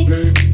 Big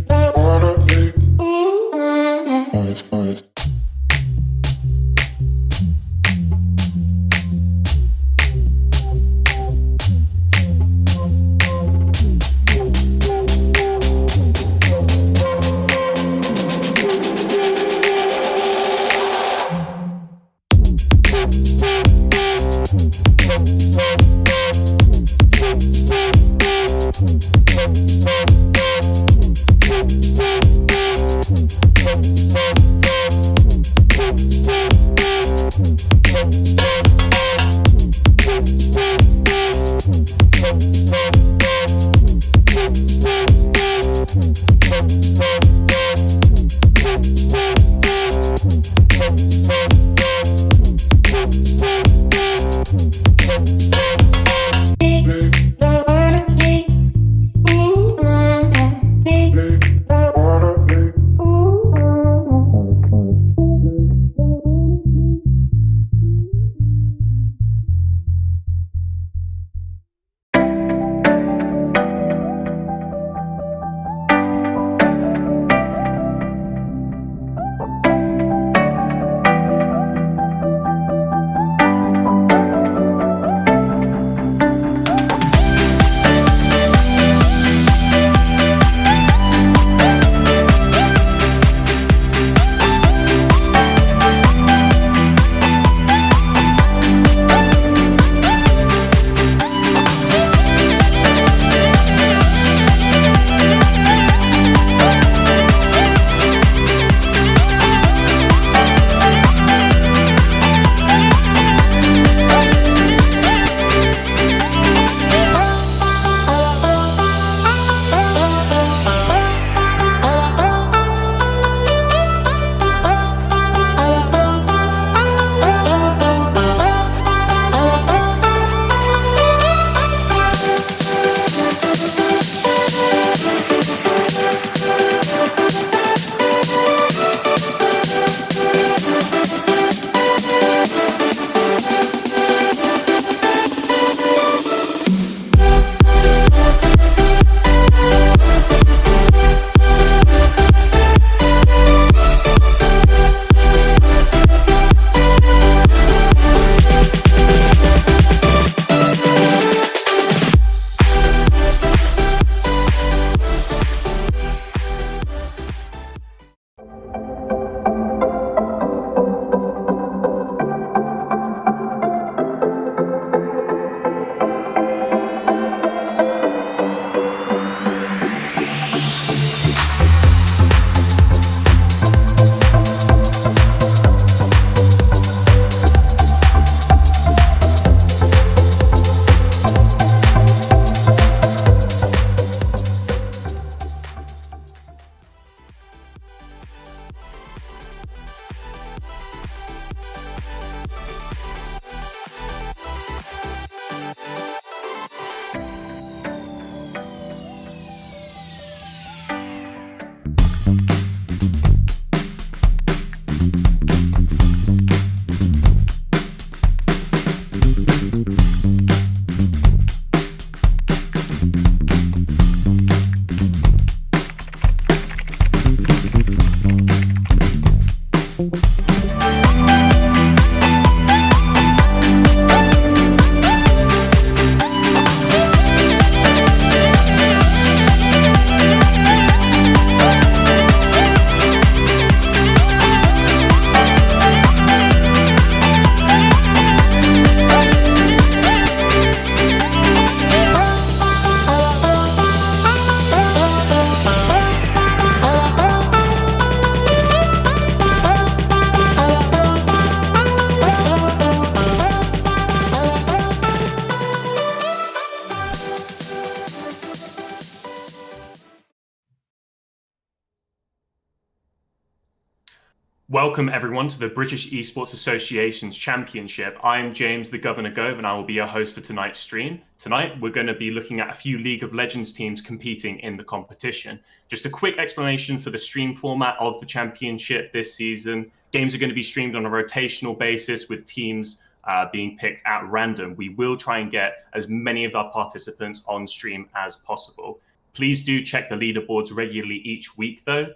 Welcome everyone to the British Esports Association's Championship. I'm James, the Governor Gove, and I will be your host for tonight's stream. Tonight, we're going to be looking at a few League of Legends teams competing in the competition. Just a quick explanation for the stream format of the championship this season. Games are going to be streamed on a rotational basis with teams being picked at random. We will try and get as many of our participants on stream as possible. Please do check the leaderboards regularly each week, though.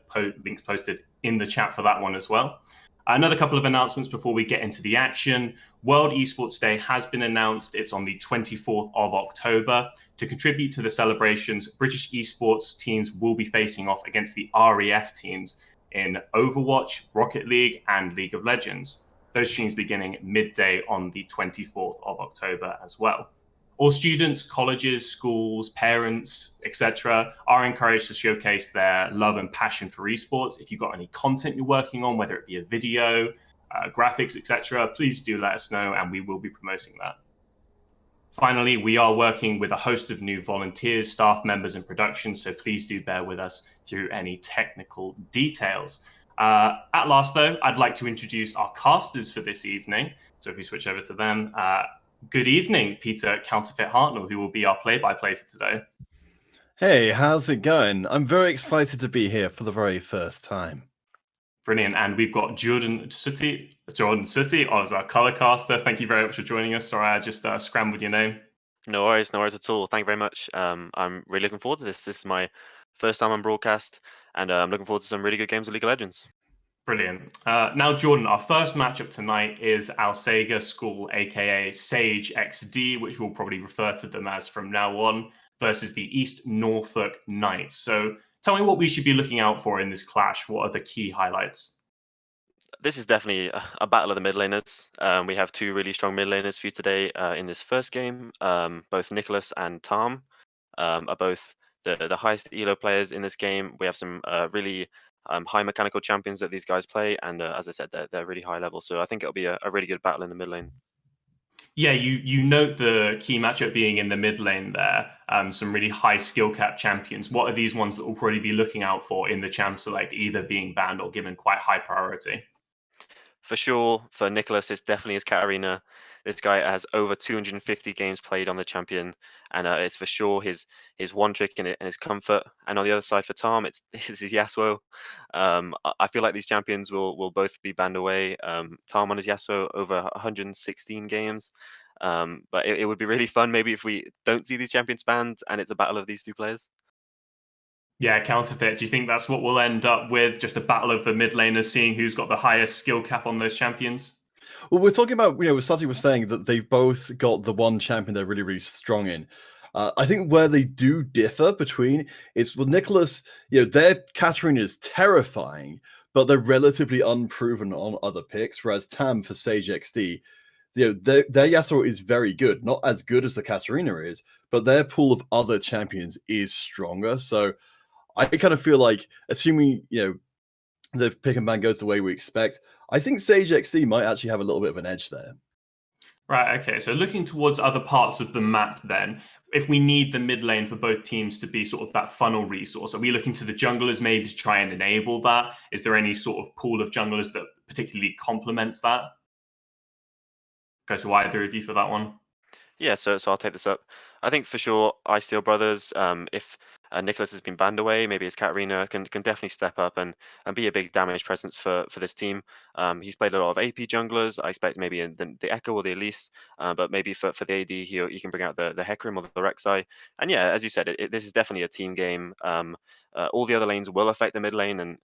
Links posted in the chat for that one as well. Another couple of announcements before we get into the action. World Esports Day has been announced. It's on the 24th of October. To contribute to the celebrations, British esports teams will be facing off against the REF teams in Overwatch, Rocket League, and League of Legends. Those streams beginning midday on the 24th of October as well. All students, colleges, schools, parents, etc. are encouraged to showcase their love and passion for esports. If you've got any content you're working on, whether it be a video, graphics, etc., please do let us know and we will be promoting that. Finally, we are working with a host of new volunteers, staff members, and production, so please do bear with us through any technical details. At last, though, I'd like to introduce our casters for this evening. So if we switch over to them, good evening, Peter Counterfeit Hartnell, who will be our play-by-play for today. Hey, how's it going? I'm very excited to be here for the very first time. Brilliant. And we've got Jordan Sooty as our color caster. Thank you very much for joining us. Sorry, I just scrambled your name. No worries at all. Thank you very much. I'm really looking forward to this. This is my first time on broadcast, and I'm looking forward to some really good games of League of Legends. Brilliant. Now, Jordan, our first matchup tonight is Alsager School, aka Sage XD, which we'll probably refer to them as from now on, versus the East Norfolk Knights. So tell me what we should be looking out for in this clash. What are the key highlights? This is definitely a battle of the mid laners. We have two really strong mid laners for you today in this first game. Both Nicholas and Tom are both the highest elo players in this game. We have some really high mechanical champions that these guys play, and as I said, they're really high level. So I think it'll be a really good battle in the mid lane. Yeah, you note the key matchup being in the mid lane there. Some really high skill cap champions. What are these ones that we'll probably be looking out for in the champ select, either being banned or given quite high priority? For sure, for Nicholas, it's definitely his Katarina. This guy has over 250 games played on the champion, and it's for sure his one trick and his comfort. And on the other side for Tom, it's his Yasuo. I feel like these champions will both be banned away. Tom on his Yasuo over 116 games. But it would be really fun maybe if we don't see these champions banned and it's a battle of these two players. Yeah, Counterfeit. Do you think that's what we'll end up with? Just a battle of the mid laners, seeing who's got the highest skill cap on those champions? Well, we're talking about, we're starting with saying that they've both got the one champion they're really, really strong in. I think where they do differ between is with Nicholas, their Katarina is terrifying, but they're relatively unproven on other picks, whereas Tam for Sage XD, their Yasuo is very good. Not as good as the Katarina is, but their pool of other champions is stronger. So I kind of feel like, assuming, the pick and ban goes the way we expect, I think Sage XD might actually have a little bit of an edge there. Right, okay. So looking towards other parts of the map then, if we need the mid lane for both teams to be sort of that funnel resource, are we looking to the junglers maybe to try and enable that? Is there any sort of pool of junglers that particularly complements that? Go to either of you for that one. Yeah, so I'll take this up. I think for sure, Steel Brothers, if Nicholas has been banned away, maybe his Katarina can definitely step up and be a big damage presence for this team. He's played a lot of AP junglers. I expect maybe in the Echo or the Elise, but maybe for the AD, he can bring out the Hecarim or the Rek'Sai. And yeah, as you said, this is definitely a team game. All the other lanes will affect the mid lane, and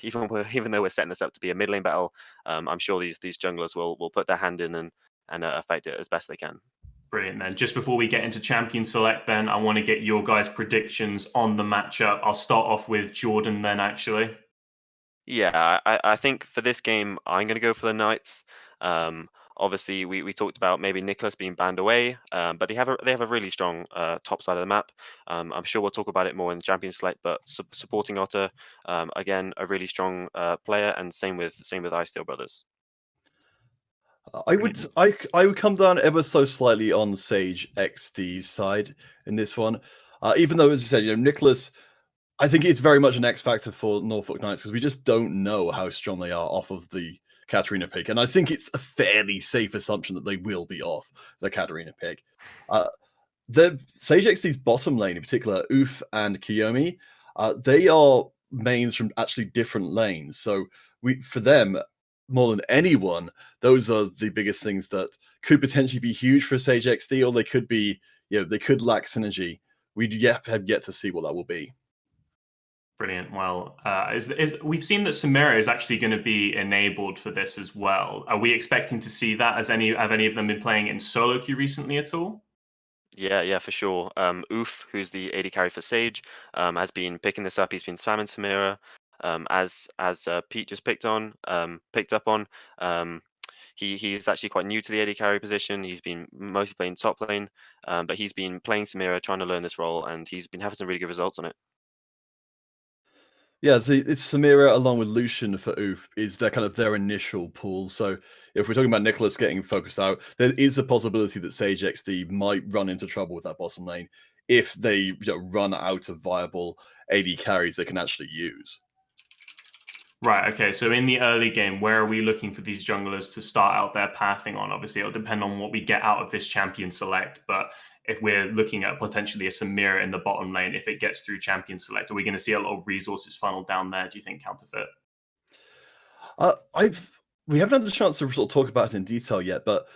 even though we're setting this up to be a mid lane battle, I'm sure these junglers will put their hand in and affect it as best they can. Brilliant, then. Just before we get into Champion Select, then, I want to get your guys' predictions on the matchup. I'll start off with Jordan then, actually. Yeah, I think for this game, I'm going to go for the Knights. Obviously, we talked about maybe Nicholas being banned away, but they have a really strong top side of the map. I'm sure we'll talk about it more in Champion Select, but supporting Otter, again, a really strong player, and same with Steel Brothers. I would come down ever so slightly on Sage XD's side in this one, even though, as you said, Nicholas, I think it's very much an X factor for Norfolk Knights because we just don't know how strong they are off of the Katarina pick, and I think it's a fairly safe assumption that they will be off the Katarina pick. The Sage XD's bottom lane, in particular, Oof and Kiyomi, they are mains from actually different lanes. So for them, more than anyone, those are the biggest things that could potentially be huge for Sage XD, or they could be, they could lack synergy. We have yet to see what that will be. Brilliant. Well, we've seen that Samira is actually going to be enabled for this as well. Are we expecting to see that? Have any of them been playing in solo queue recently at all? Yeah, for sure. Oof, who's the AD carry for Sage, has been picking this up. He's been spamming Samira, as Pete just picked up on. He is actually quite new to the AD carry position. He's been mostly playing top lane, but he's been playing Samira, trying to learn this role, and he's been having some really good results on it. Yeah, it's Samira along with Lucian for Oof is their initial pool. So if we're talking about Nicholas getting focused out, there is a possibility that Sage XD might run into trouble with that bottom lane if they run out of viable AD carries they can actually use. Right, okay. So in the early game, where are we looking for these junglers to start out their pathing on? Obviously, it'll depend on what we get out of this champion select, but if we're looking at potentially a Samira in the bottom lane, if it gets through champion select, are we going to see a lot of resources funneled down there, do you think, Counterfeit? We haven't had the chance to sort of talk about it in detail yet, but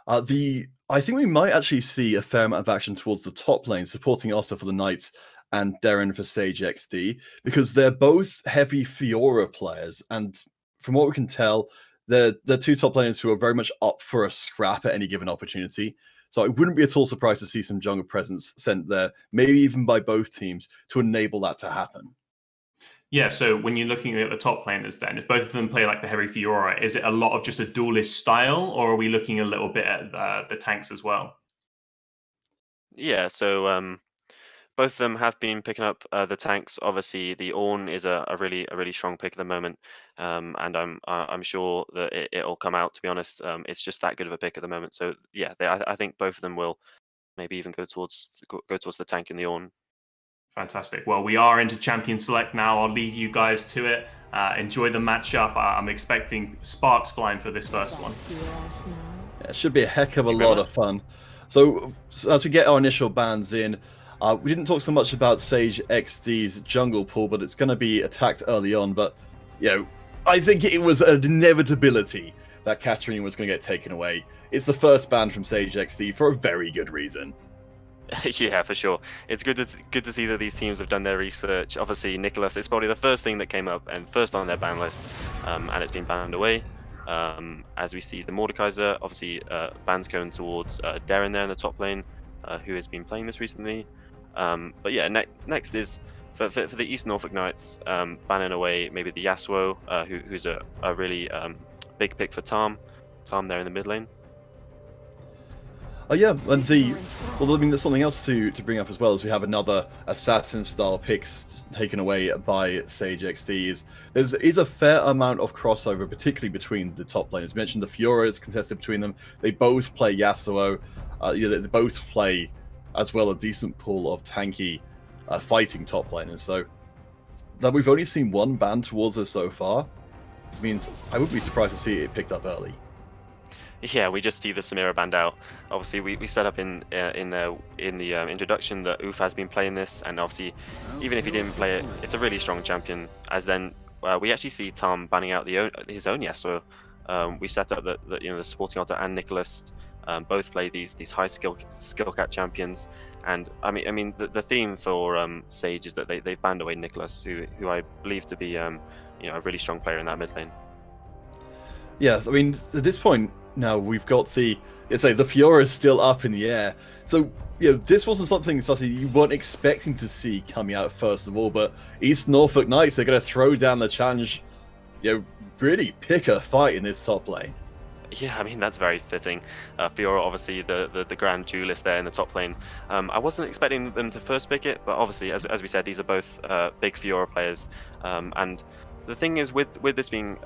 I think we might actually see a fair amount of action towards the top lane, supporting Oster for the Knights and Darren for Sage XD, because they're both heavy Fiora players, and from what we can tell, they're two top laners who are very much up for a scrap at any given opportunity. So I wouldn't be at all surprised to see some jungle presence sent there, maybe even by both teams, to enable that to happen. Yeah, so when you're looking at the top laners then, if both of them play like the heavy Fiora, is it a lot of just a duelist style, or are we looking a little bit at the tanks as well? Yeah, so both of them have been picking up the tanks. Obviously, the Ornn is a really strong pick at the moment, and I'm sure that it'll come out. To be honest, it's just that good of a pick at the moment. So yeah, I think both of them will maybe even go towards the tank in the Ornn. Fantastic. Well, we are into Champion Select now. I'll leave you guys to it. Enjoy the matchup. I'm expecting sparks flying for this first one. Yeah, it should be a heck of a lot of fun. So as we get our initial bans in, we didn't talk so much about Sage XD's jungle pool, but it's going to be attacked early on. But, I think it was an inevitability that Katarina was going to get taken away. It's the first ban from Sage XD for a very good reason. Yeah, for sure. It's good to see that these teams have done their research. Obviously, Nicholas, it's probably the first thing that came up and first on their ban list, and it's been banned away. As we see the Mordekaiser, obviously bans going towards Darren there in the top lane, who has been playing this recently. But yeah, next is for the East Norfolk Knights, banning away maybe the Yasuo, who's a really big pick for Tom there in the mid lane. Oh yeah, and there's something else to bring up as well, as we have another assassin style picks taken away by Sage XD. There's a fair amount of crossover, particularly between the top laners. We mentioned the Fiora is contested between them. They both play Yasuo. They both play as well a decent pool of tanky fighting top laners. So that we've only seen one ban towards us so far means I would be surprised to see it picked up early. Yeah, we just see the Samira banned out. Obviously, we set up in the introduction that Oof has been playing this, and obviously, even if he didn't play it, it's a really strong champion. As then we actually see Tom banning out his own Yasuo. We set up that the supporting altar and Nicholas both play these high skill cap champions, and I mean the theme for Sage is that they banned away Nicholas, who I believe to be a really strong player in that mid lane. Yeah, I mean, at this point now we've got the Fiora is still up in the air. So, this wasn't something you weren't expecting to see coming out first of all, but East Norfolk Knights, they're going to throw down the challenge, really pick a fight in this top lane. Yeah, I mean, that's very fitting. Fiora, obviously, the grand duelist there in the top lane. I wasn't expecting them to first pick it, but obviously, as we said, these are both big Fiora players. And the thing is, with this being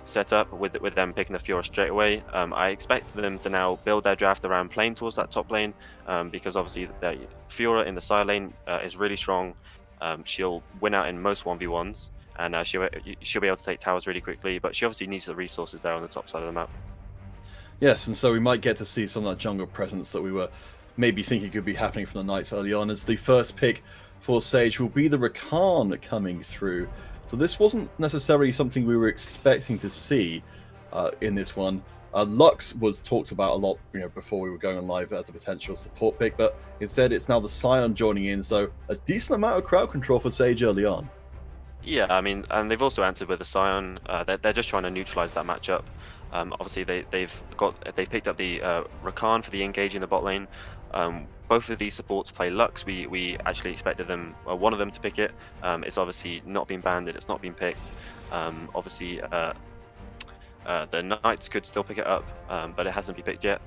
set up, with them picking the Fiora straight away, I expect them to now build their draft around playing towards that top lane, because obviously, Fiora in the side lane is really strong. She'll win out in most 1v1s, and she'll be able to take towers really quickly. But she obviously needs the resources there on the top side of the map. Yes, and so we might get to see some of that jungle presence that we were maybe thinking could be happening from the Knights early on, as the first pick for Sage will be the Rakan coming through. So this wasn't necessarily something we were expecting to see in this one. Lux was talked about a lot, before we were going on live as a potential support pick, but instead it's now the Scion joining in, so a decent amount of crowd control for Sage early on. Yeah, I mean, and they've also answered with the Scion. They're just trying to neutralize that matchup. Obviously, they've picked up the Rakan for the engage in the bot lane. Both of these supports play Lux. We actually expected them, one of them to pick it. It's obviously not been banned and it's not been picked. Obviously, the Knights could still pick it up, but it hasn't been picked yet.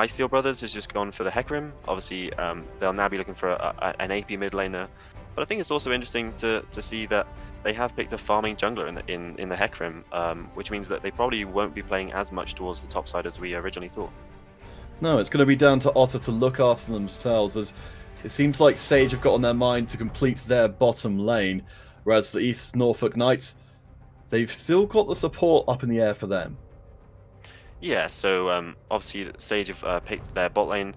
Steel Brothers has just gone for the Hecarim. Obviously, they'll now be looking for an AP mid laner. But I think it's also interesting to see that they have picked a farming jungler in the Hecarim, which means that they probably won't be playing as much towards the top side as we originally thought. No, it's going to be down to Otter to look after themselves, as it seems like Sage have got on their mind to complete their bottom lane, whereas the East Norfolk Knights, they've still got the support up in the air for them. Yeah, so obviously Sage have picked their bot lane,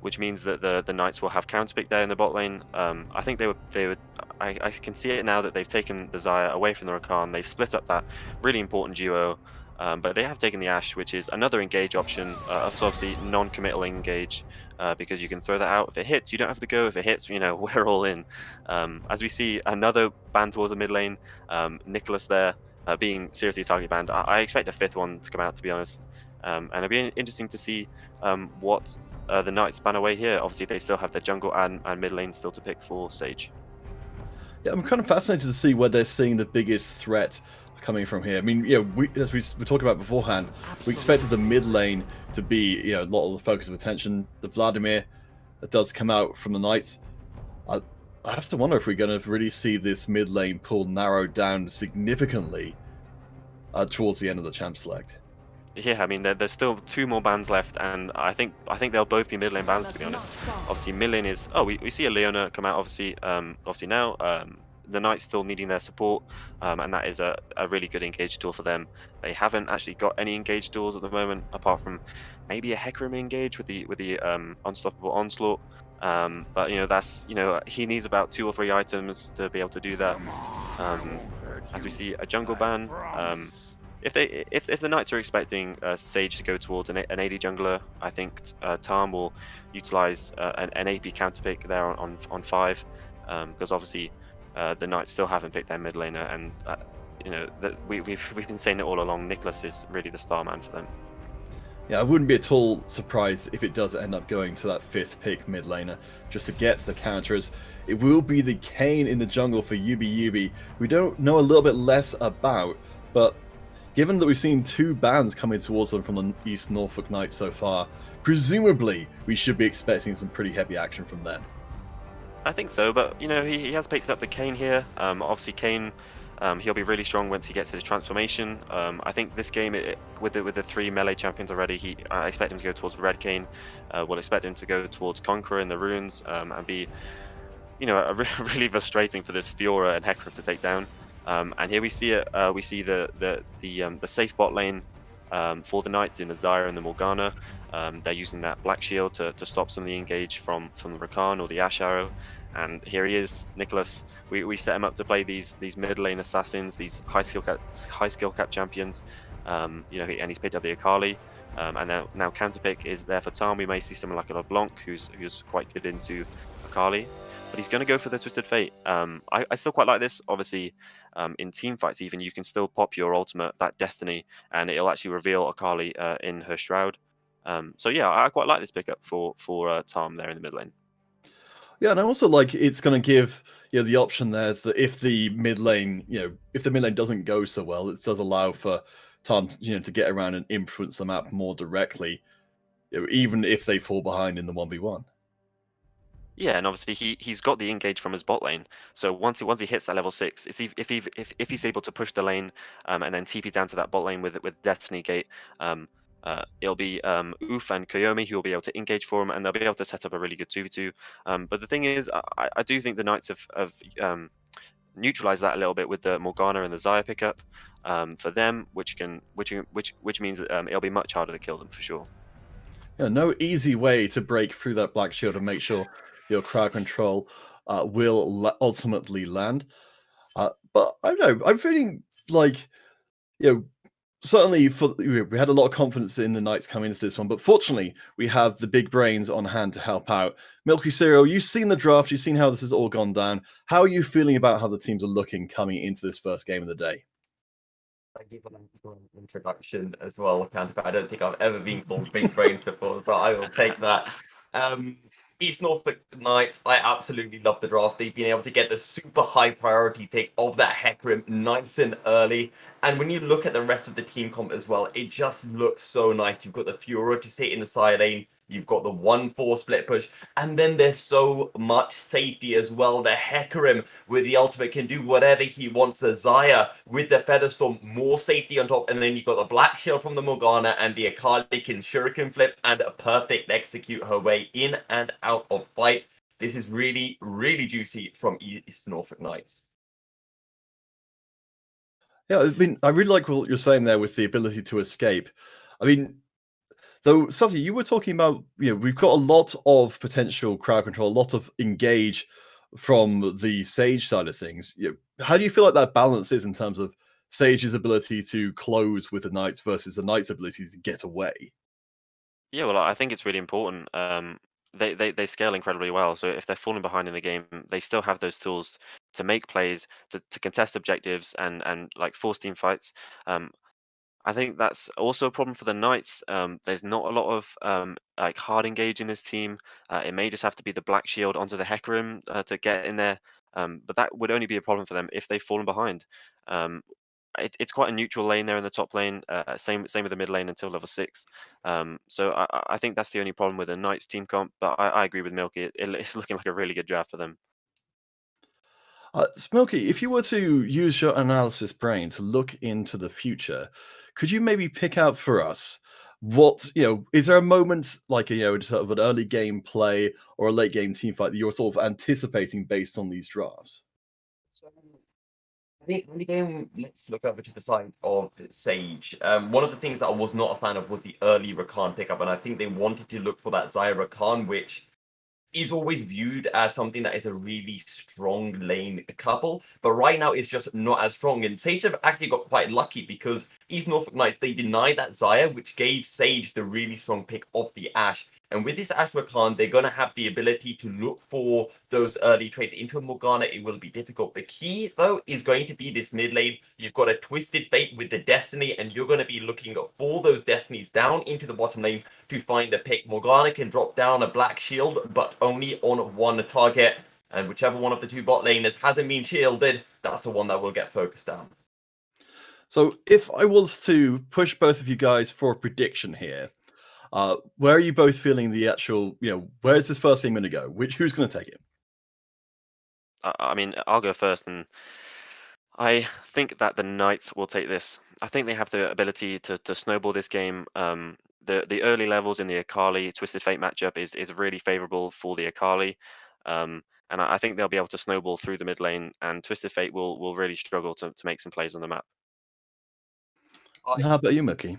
which means that the Knights will have counter pick there in the bot lane. I think they would. I can see it now that they've taken the Xayah away from the Rakan. They've split up that really important duo, but they have taken the Ashe, which is another engage option. It's obviously non-committal engage, because you can throw that out. If it hits, you don't have to go. If it hits, we're all in. As we see another ban towards the mid lane, Nicholas there. Being seriously target banned. I expect a fifth one to come out, to be honest. And it'll be interesting to see what the Knights ban away here. Obviously, they still have their jungle and mid lane still to pick for Sage. Yeah, I'm kind of fascinated to see where they're seeing the biggest threat coming from here. I mean, as we were talking about beforehand, we expected the mid lane to be, a lot of the focus of attention. The Vladimir that does come out from the Knights. I have to wonder if we're going to really see this mid lane pool narrowed down significantly towards the end of the champ select. Yeah, I mean, there's still 2 more bans left, and I think they'll both be mid lane bans, to be honest. Obviously, mid lane is we see a Leona come out obviously now. The Knights still needing their support, and that is a really good engage tool for them. They haven't actually got any engage tools at the moment, apart from maybe a Hecarim engage with the unstoppable onslaught. But that's he needs about 2 or 3 items to be able to do that. As we see a jungle ban. If the Knights are expecting Sage to go towards an AD jungler, I think Tarm will utilize an AP counter pick there on 5, because obviously the Knights still haven't picked their mid laner, and we've been saying it all along. Nicholas is really the star man for them. Yeah, I wouldn't be at all surprised if it does end up going to that 5th pick mid laner just to get the counters. It will be the Kayn in the jungle for Yubi. We don't know a little bit less about, but given that we've seen 2 bans coming towards them from the East Norfolk Knights so far, presumably we should be expecting some pretty heavy action from them. I think so, but he has picked up the Kayn here. Obviously Kayn, he'll be really strong once he gets his transformation. I think this game, with the 3 melee champions already, I expect him to go towards Red Kayn. We'll expect him to go towards Conqueror in the runes, and be really frustrating for this Fiora and Hecarim to take down. And here we see it. We see the safe bot lane for the Knights in the Xayah and the Morgana. They're using that Black Shield to stop some of the engage from the Rakan or the Ashe Arrow. And here he is, Nicholas. We set him up to play these mid lane assassins, these high skill cap champions. And he's picked up the Akali. And now counter pick is there for Tarm. We may see someone like a LeBlanc who's quite good into Akali. But he's going to go for the Twisted Fate. I still quite like this. Obviously, in team fights even, you can still pop your ultimate, that Destiny, and it'll actually reveal Akali in her Shroud. So yeah, I quite like this pickup for Tarm there in the mid lane. Yeah, and I also like it's going to give the option there that if the mid lane doesn't go so well, it does allow for Tarm to get around and influence the map more directly, even if they fall behind in the 1v1. Yeah, and obviously he's got the engage from his bot lane. So once he hits that level 6, if he's able to push the lane and then TP down to that bot lane with Destiny Gate, It'll be Oof and Koyomi who will be able to engage for him, and they'll be able to set up a really good 2v2. But the thing is, I do think the Knights have neutralized that a little bit with the Morgana and the Xayah pickup for them, which means that it'll be much harder to kill them for sure. Yeah, no easy way to break through that black shield and make sure your crowd control will ultimately land. But I don't know. I'm feeling like, you know, certainly we had a lot of confidence in the Knights coming into this one, but fortunately we have the big brains on hand to help out. Milky Cereal, you've seen the draft, you've seen how this has all gone down. How are you feeling about how the teams are looking coming into this first game of the day? Thank you for that introduction as well, Cantor. I don't think I've ever been called big brains before, so I will take that. East Norfolk Knights, I absolutely love the draft. They've been able to get the super high priority pick of that Hecarim nice and early. And when you look at the rest of the team comp as well, it just looks so nice. You've got the Fiora to sit in the side lane. You've got the 1-4 split push. And then there's so much safety as well. The Hecarim with the ultimate can do whatever he wants. The Xayah with the Featherstorm, more safety on top. And then you've got the Black Shield from the Morgana, and the Akali can Shuriken flip and a perfect execute her way in and out of fights. This is really, really juicy from East Norfolk Knights. Yeah, I mean, I really like what you're saying there with the ability to escape. I mean, though, Sati, you were talking about, we've got a lot of potential crowd control, a lot of engage from the Sage side of things. How do you feel like that balance is in terms of Sage's ability to close with the Knights versus the Knights' ability to get away? Yeah, well, I think it's really important. They scale incredibly well. So if they're falling behind in the game, they still have those tools to make plays, to contest objectives, and like force team fights. I think that's also a problem for the Knights. There's not a lot of like hard engage in this team. It may just have to be the Black Shield onto the Hecarim to get in there. But that would only be a problem for them if they've fallen behind. Um, it's quite a neutral lane there in the top lane. Same with the mid lane until level 6. So I think that's the only problem with the Knights team comp. But I agree with Milky. It's looking like a really good draft for them. Smokey, if you were to use your analysis brain to look into the future, could you maybe pick out for us what, is there a moment like, sort of an early game play or a late game team fight that you're sort of anticipating based on these drafts? So I think in the game, let's look over to the side of Sage. One of the things that I was not a fan of was the early Rakan pickup, and I think they wanted to look for that Xayah Rakan, which is always viewed as something that is a really strong lane couple, but right now it's just not as strong. And Sage have actually got quite lucky because East Norfolk Knights, they denied that Xayah, which gave Sage the really strong pick of the Ashe. And with this Ashe Rakan, they're going to have the ability to look for those early trades into a Morgana. It will be difficult. The key, though, is going to be this mid lane. You've got a Twisted Fate with the Destiny, and you're going to be looking for those Destinies down into the bottom lane to find the pick. Morgana can drop down a Black Shield, but only on one target. And whichever one of the two bot laners hasn't been shielded, that's the one that will get focused down. So if I was to push both of you guys for a prediction here, where are you both feeling the actual, where is this first game going to go? Who's going to take it? I mean, I'll go first, and I think that the Knights will take this. I think they have the ability to snowball this game. The early levels in the Akali Twisted Fate matchup is really favorable for the Akali. And I think they'll be able to snowball through the mid lane, and Twisted Fate will really struggle to make some plays on the map. And how about you, Mickey?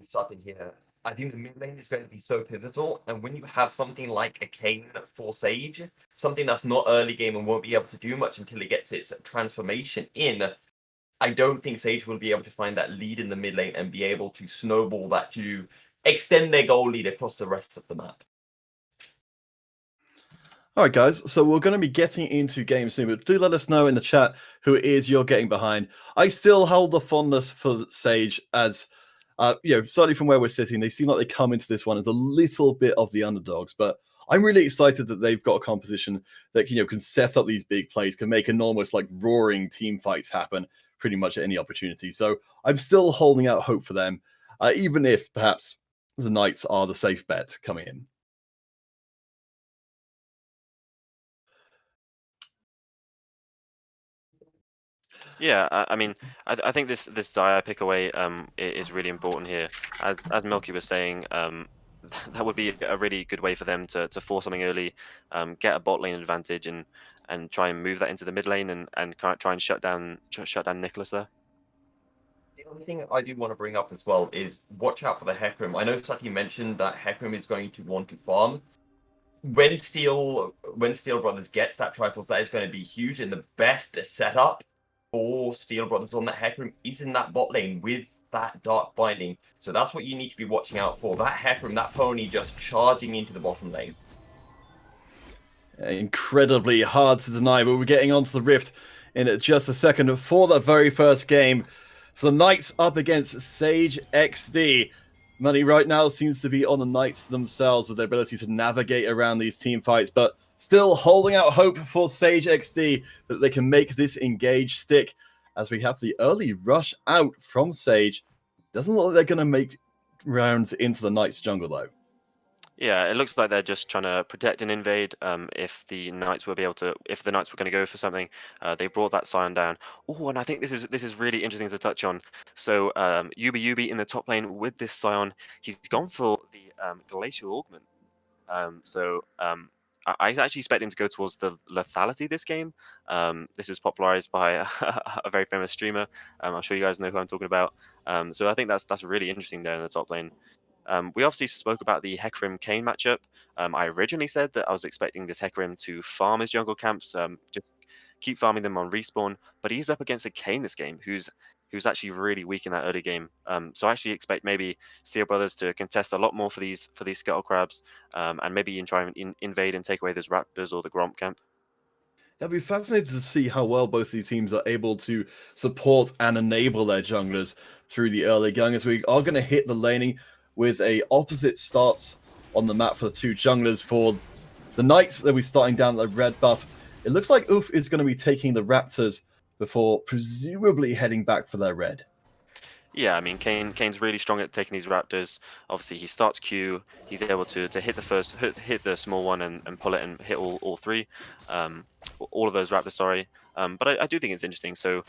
Starting here, I think the mid lane is going to be so pivotal, and when you have something like a Kayn for Sage, something that's not early game and won't be able to do much until it gets its transformation in, I don't think Sage will be able to find that lead in the mid lane and be able to snowball that to extend their goal lead across the rest of the map. All right, guys. So we're going to be getting into games soon, but do let us know in the chat who it is you're getting behind. I still hold the fondness for Sage as, certainly from where we're sitting, they seem like they come into this one as a little bit of the underdogs, but I'm really excited that they've got a composition that, can set up these big plays, can make enormous, like, roaring team fights happen pretty much at any opportunity. So I'm still holding out hope for them, even if perhaps the Knights are the safe bet coming in. Yeah, I mean, I think this Zaya pick away is really important here. As Milky was saying, that would be a really good way for them to force something early, get a bot lane advantage, and try and move that into the mid lane and try and shut down Nicholas there. The other thing I do want to bring up as well is watch out for the Hecarim. I know Sati mentioned that Hecarim is going to want to farm. When Steel Brothers gets that Triforce, that is going to be huge, and the best setup for Steel Brothers on that Hecarim is in that bot lane with that Dark Binding. So that's what you need to be watching out for. That Hecarim, that pony just charging into the bottom lane. Incredibly hard to deny, but we're getting onto the Rift in just a second for that very first game. So the Knights up against Sage XD. Money right now seems to be on the Knights themselves with their ability to navigate around these team fights, but still holding out hope for Sage XD that they can make this engage stick as we have the early rush out from Sage. Doesn't look like they're going to make rounds into the Knights jungle though. Yeah, it looks like they're just trying to protect and invade. If the Knights were going to go for something, they brought that Scion down. Oh, and I think this is really interesting to touch on. So Yubi in the top lane with this Scion, he's gone for the Glacial Augment. I actually expect him to go towards the lethality this game. This is popularized by a very famous streamer. I'm sure you guys know who I'm talking about. So I think that's really interesting there in the top lane. We obviously spoke about the Hecarim Kayn matchup. I originally said that I was expecting this Hecarim to farm his jungle camps, just keep farming them on respawn, but he's up against a Kayn this game who's actually really weak in that early game. So I actually expect maybe Steel Brothers to contest a lot more for these Scuttle Crabs, and maybe even try and invade and take away those Raptors or the Gromp camp. It'll be fascinating to see how well both these teams are able to support and enable their junglers through the early going, as we are going to hit the laning with a opposite starts on the map for the two junglers. For the Knights, they'll be starting down the red buff. It looks like Oof is going to be taking the Raptors before presumably heading back for their red. Yeah, I mean, Kane's really strong at taking these Raptors. Obviously, he starts Q. He's able to hit the small one and pull it and hit all three, all of those Raptors. Sorry, but I do think it's interesting. So,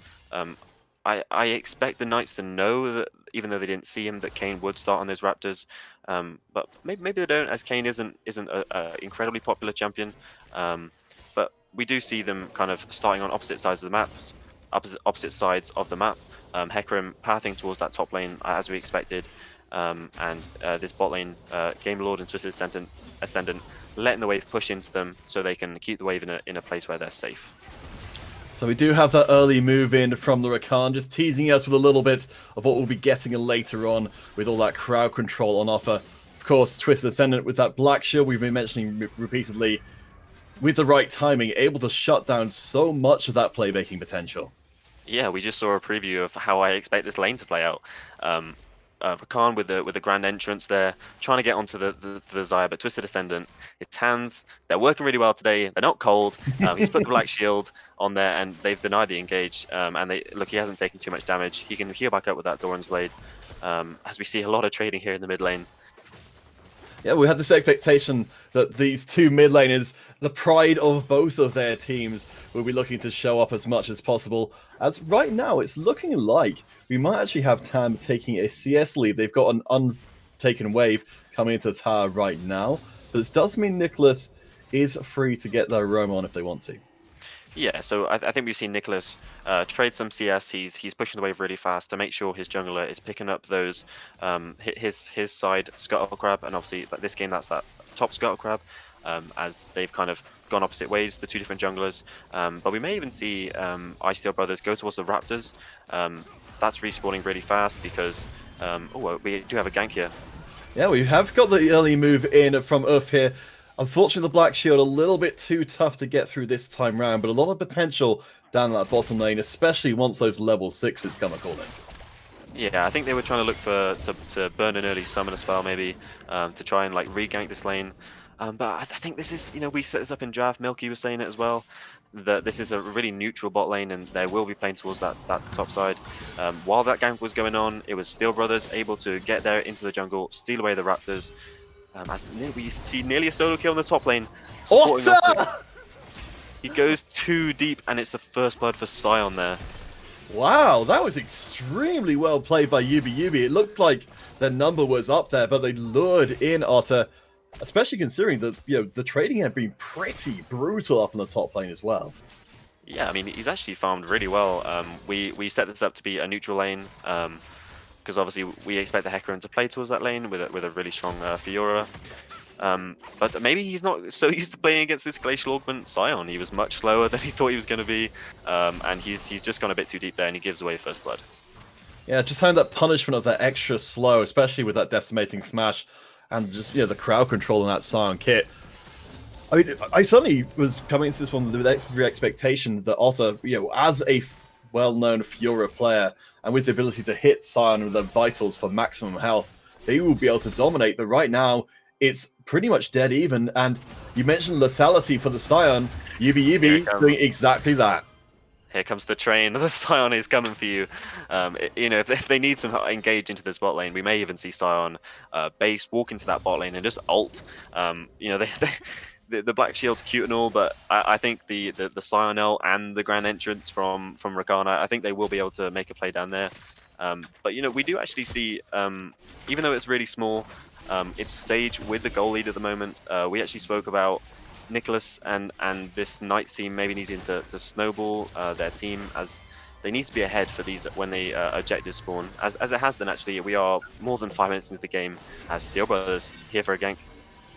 I expect the Knights to know that even though they didn't see him, that Kayn would start on those Raptors. But maybe they don't, as Kayn isn't a incredibly popular champion. But we do see them kind of starting on opposite sides of the maps, opposite sides of the map. Hecarim pathing towards that top lane as we expected, and this bot lane, Game Lord and Twisted Ascendant letting the wave push into them so they can keep the wave in a place where they're safe. So we do have that early move in from the Rakan, just teasing us with a little bit of what we'll be getting later on with all that crowd control on offer. Of course, Twisted Ascendant with that Black Shield we've been mentioning repeatedly, with the right timing, able to shut down so much of that playmaking potential. Yeah, we just saw a preview of how I expect this lane to play out. Rakan with the grand entrance there, trying to get onto the Zaya, but Twisted Ascendant, his hands, they're working really well today. They're not cold. He's put the Black Shield on there, and they've denied the engage. And he hasn't taken too much damage. He can heal back up with that Doran's Blade, as we see a lot of trading here in the mid lane. Yeah, we had this expectation that these two mid laners, the pride of both of their teams, will be looking to show up as much as possible. As right now, it's looking like we might actually have TAM taking a CS lead. They've got an untaken wave coming into the tower right now. But this does mean Nicholas is free to get their roam on if they want to. Yeah, so I think we've seen Nicholas trade some CS. He's pushing the wave really fast to make sure his jungler is picking up those his side Scuttle Crab, and obviously this game that's that top Scuttle Crab, as they've kind of gone opposite ways, the two different junglers. But we may even see Steel Brothers go towards the Raptors. That's respawning really fast because we do have a gank here. Yeah, we have got the early move in from Uff here. Unfortunately, the Black Shield a little bit too tough to get through this time round, but a lot of potential down that bottom lane, especially once those level 6s come according. Yeah, I think they were trying to look to burn an early summoner spell maybe, to try and like re-gank this lane. But I think this is, we set this up in draft. Milky was saying it as well, that this is a really neutral bot lane and they will be playing towards that top side. While that gank was going on, it was Steel Brothers able to get there into the jungle, steal away the Raptors. As we see nearly a solo kill in the top lane. He goes too deep, and it's the first blood for Scion there. Wow, that was extremely well played by UB. It looked like their number was up there, but they lured in Otter, especially considering that the trading had been pretty brutal up on the top lane as well. Yeah, I mean, he's actually farmed really well. We set this up to be a neutral lane, because obviously we expect the Hecarim to play towards that lane with a really strong Fiora. But maybe he's not so used to playing against this Glacial Augment Scion. He was much slower than he thought he was going to be, and he's just gone a bit too deep there, and he gives away First Blood. Yeah, just having that punishment of that extra slow, especially with that decimating smash, and just the crowd control in that Scion kit. I mean, I certainly was coming into this one with the expectation that Otter, as a well-known Fiora player, and with the ability to hit Scion with the vitals for maximum health, they will be able to dominate. But right now, it's pretty much dead even. And you mentioned lethality for the Scion. UB is doing exactly that. Here comes the train. The Scion is coming for you. If they need some engage into this bot lane, we may even see Scion base walk into that bot lane and just ult. The Black Shield's cute and all, but I think the Scion ult and the Grand Entrance from Rakana, I think they will be able to make a play down there. But we do actually see, even though it's really small, it's Sage with the goal lead at the moment. We actually spoke about Nicholas and this Knights team maybe needing to snowball their team, as they need to be ahead for these when they objectives spawn. As it has done actually, we are more than 5 minutes into the game as Steel Brothers here for a gank.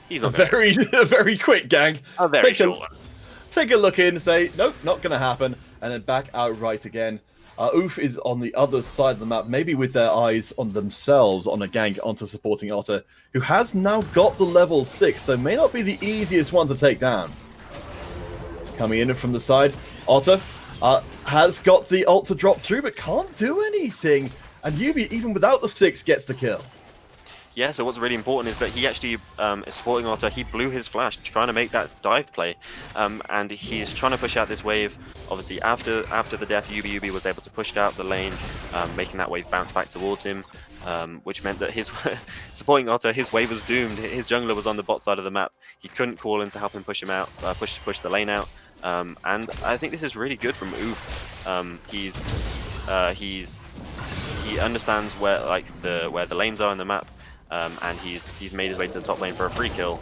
He's not a very quick gank. A very short one. Take a look in, say, nope, not going to happen, and then back outright again. Oof is on the other side of the map, maybe with their eyes on themselves on a gank onto supporting Otter, who has now got the level 6, so may not be the easiest one to take down. Coming in from the side, Otter has got the ult to drop through, but can't do anything. And Yubi, even without the 6, gets the kill. Yeah, so what's really important is that he actually is supporting Otter. He blew his flash, trying to make that dive play, and he's trying to push out this wave. Obviously, after the death, UB was able to push out the lane, making that wave bounce back towards him, which meant that his supporting Otter, his wave was doomed. His jungler was on the bot side of the map. He couldn't call in to help him push him out, push the lane out, and I think this is really good from Oof. He understands where the lanes are in the map. And he's made his way to the top lane for a free kill.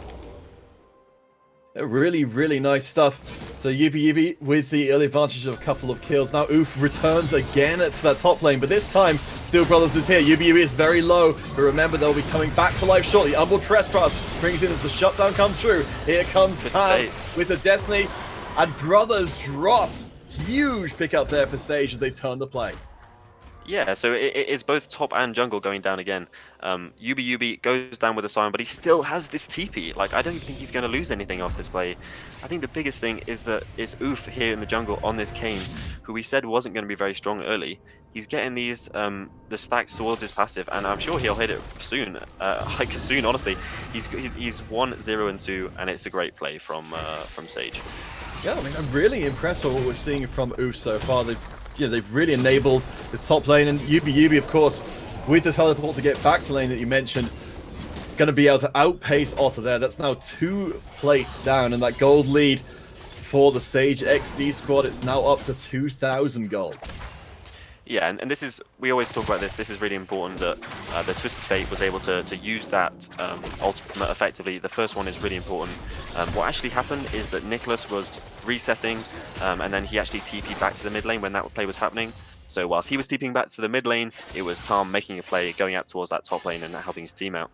Really, really nice stuff. So Yubi with the early advantage of a couple of kills. Now Oof returns again to that top lane, but this time Steel Brothers is here. Yubi is very low, but remember they'll be coming back to life shortly. Humble Trespass brings in as the shutdown comes through. Here comes Tam with the Destiny, and Brothers drops. Huge pickup there for Sage as they turn the play. Yeah, so it's both top and jungle going down again. UB goes down with a Scion, but he still has this TP. Like, I don't think he's going to lose anything off this play. I think the biggest thing is that it's Oof here in the jungle on this Kayn, who we said wasn't going to be very strong early. He's getting these the stacks towards his passive, and I'm sure he'll hit it soon. Soon, honestly. He's 1, 0, and 2, and it's a great play from Sage. Yeah, I mean, I'm really impressed with what we're seeing from Oof so far. They've really enabled this top lane, and UB, of course, with the teleport to get back to lane that you mentioned, going to be able to outpace Otter there. That's now 2 plates down, and that gold lead for the Sage XD squad, it's now up to 2,000 gold. Yeah, and this is, we always talk about this is really important that the Twisted Fate was able to use that ultimate effectively. The first one is really important. What actually happened is that Nicholas was resetting, and then he actually TP'd back to the mid lane when that play was happening. So whilst he was TPing back to the mid lane, it was Tom making a play, going out towards that top lane and helping his team out.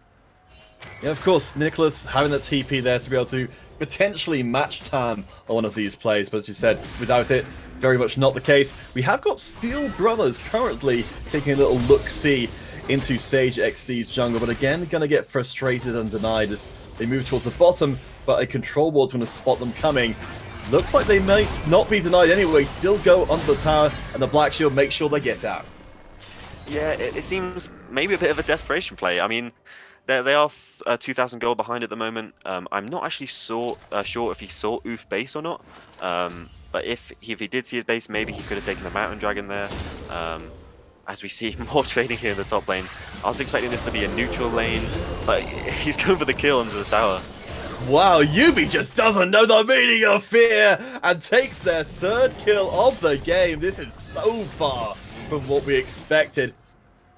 Yeah, of course, Nicholas having that TP there to be able to potentially match Tam on one of these plays, but as you said, without it, very much not the case. We have got Steel Brothers currently taking a little look-see into Sage XD's jungle, but again, going to get frustrated and denied as they move towards the bottom, but a control ward's going to spot them coming. Looks like they may not be denied anyway, still go under the tower, and the Black Shield make sure they get out. Yeah, it seems maybe a bit of a desperation play. I mean, they are 2,000 gold behind at the moment. I'm not actually sure if he saw Oof base or not. But if he did see his base, maybe he could have taken the Mountain Dragon there. As we see more trading here in the top lane. I was expecting this to be a neutral lane, but he's going for the kill under the tower. Wow, Yubi just doesn't know the meaning of fear and takes their 3rd kill of the game. This is so far from what we expected.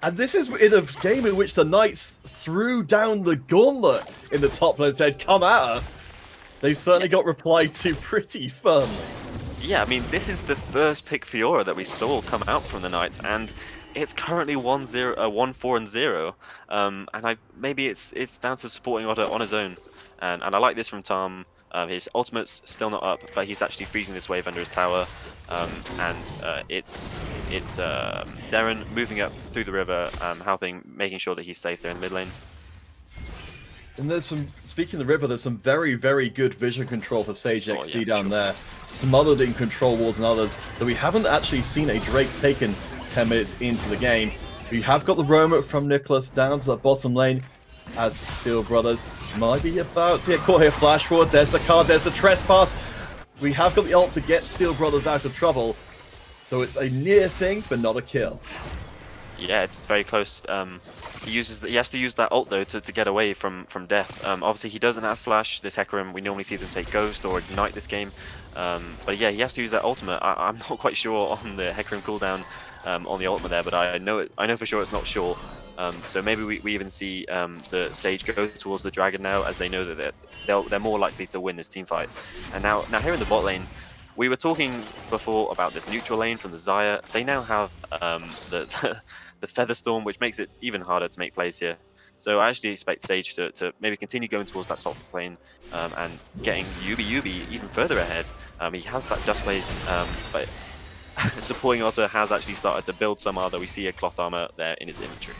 And this is in a game in which the Knights threw down the gauntlet in the top lane and said, come at us. They certainly got replied to pretty firmly. Yeah, I mean, this is the first pick Fiora that we saw come out from the Knights, and it's currently 1-4-0. And maybe it's down to supporting Otto on his own. And I like this from Tom. His ultimate's still not up, but he's actually freezing this wave under his tower. It's Darren moving up through the river, making sure that he's safe there in the mid lane. And there's some, speaking of the river, there's some very, very good vision control for Sage XD down there. Smothered in control walls and others. So we haven't actually seen a Drake taken 10 minutes into the game. We have got the roam from Nicholas down to the bottom lane, as Steel Brothers might be about to get caught here. Flash forward, there's the card, there's the trespass. We have got the ult to get Steel Brothers out of trouble. So it's a near thing, but not a kill. Yeah, it's very close. He has to use that ult though to get away from death. Obviously he doesn't have flash. This Hecarim, we normally see them take Ghost or Ignite this game. But yeah, he has to use that ultimate. I'm not quite sure on the Hecarim cooldown on the ultimate there, but I know for sure it's not short. So maybe we even see the Sage go towards the Dragon now, as they know that they're more likely to win this team fight. And now here in the bot lane, we were talking before about this neutral lane from the Xayah. They now have the Featherstorm, which makes it even harder to make plays here. So I actually expect Sage to maybe continue going towards that top lane and getting Yubi even further ahead. He has that Just Blade, but supporting Otter has actually started to build some armor. We see a cloth armor there in his inventory.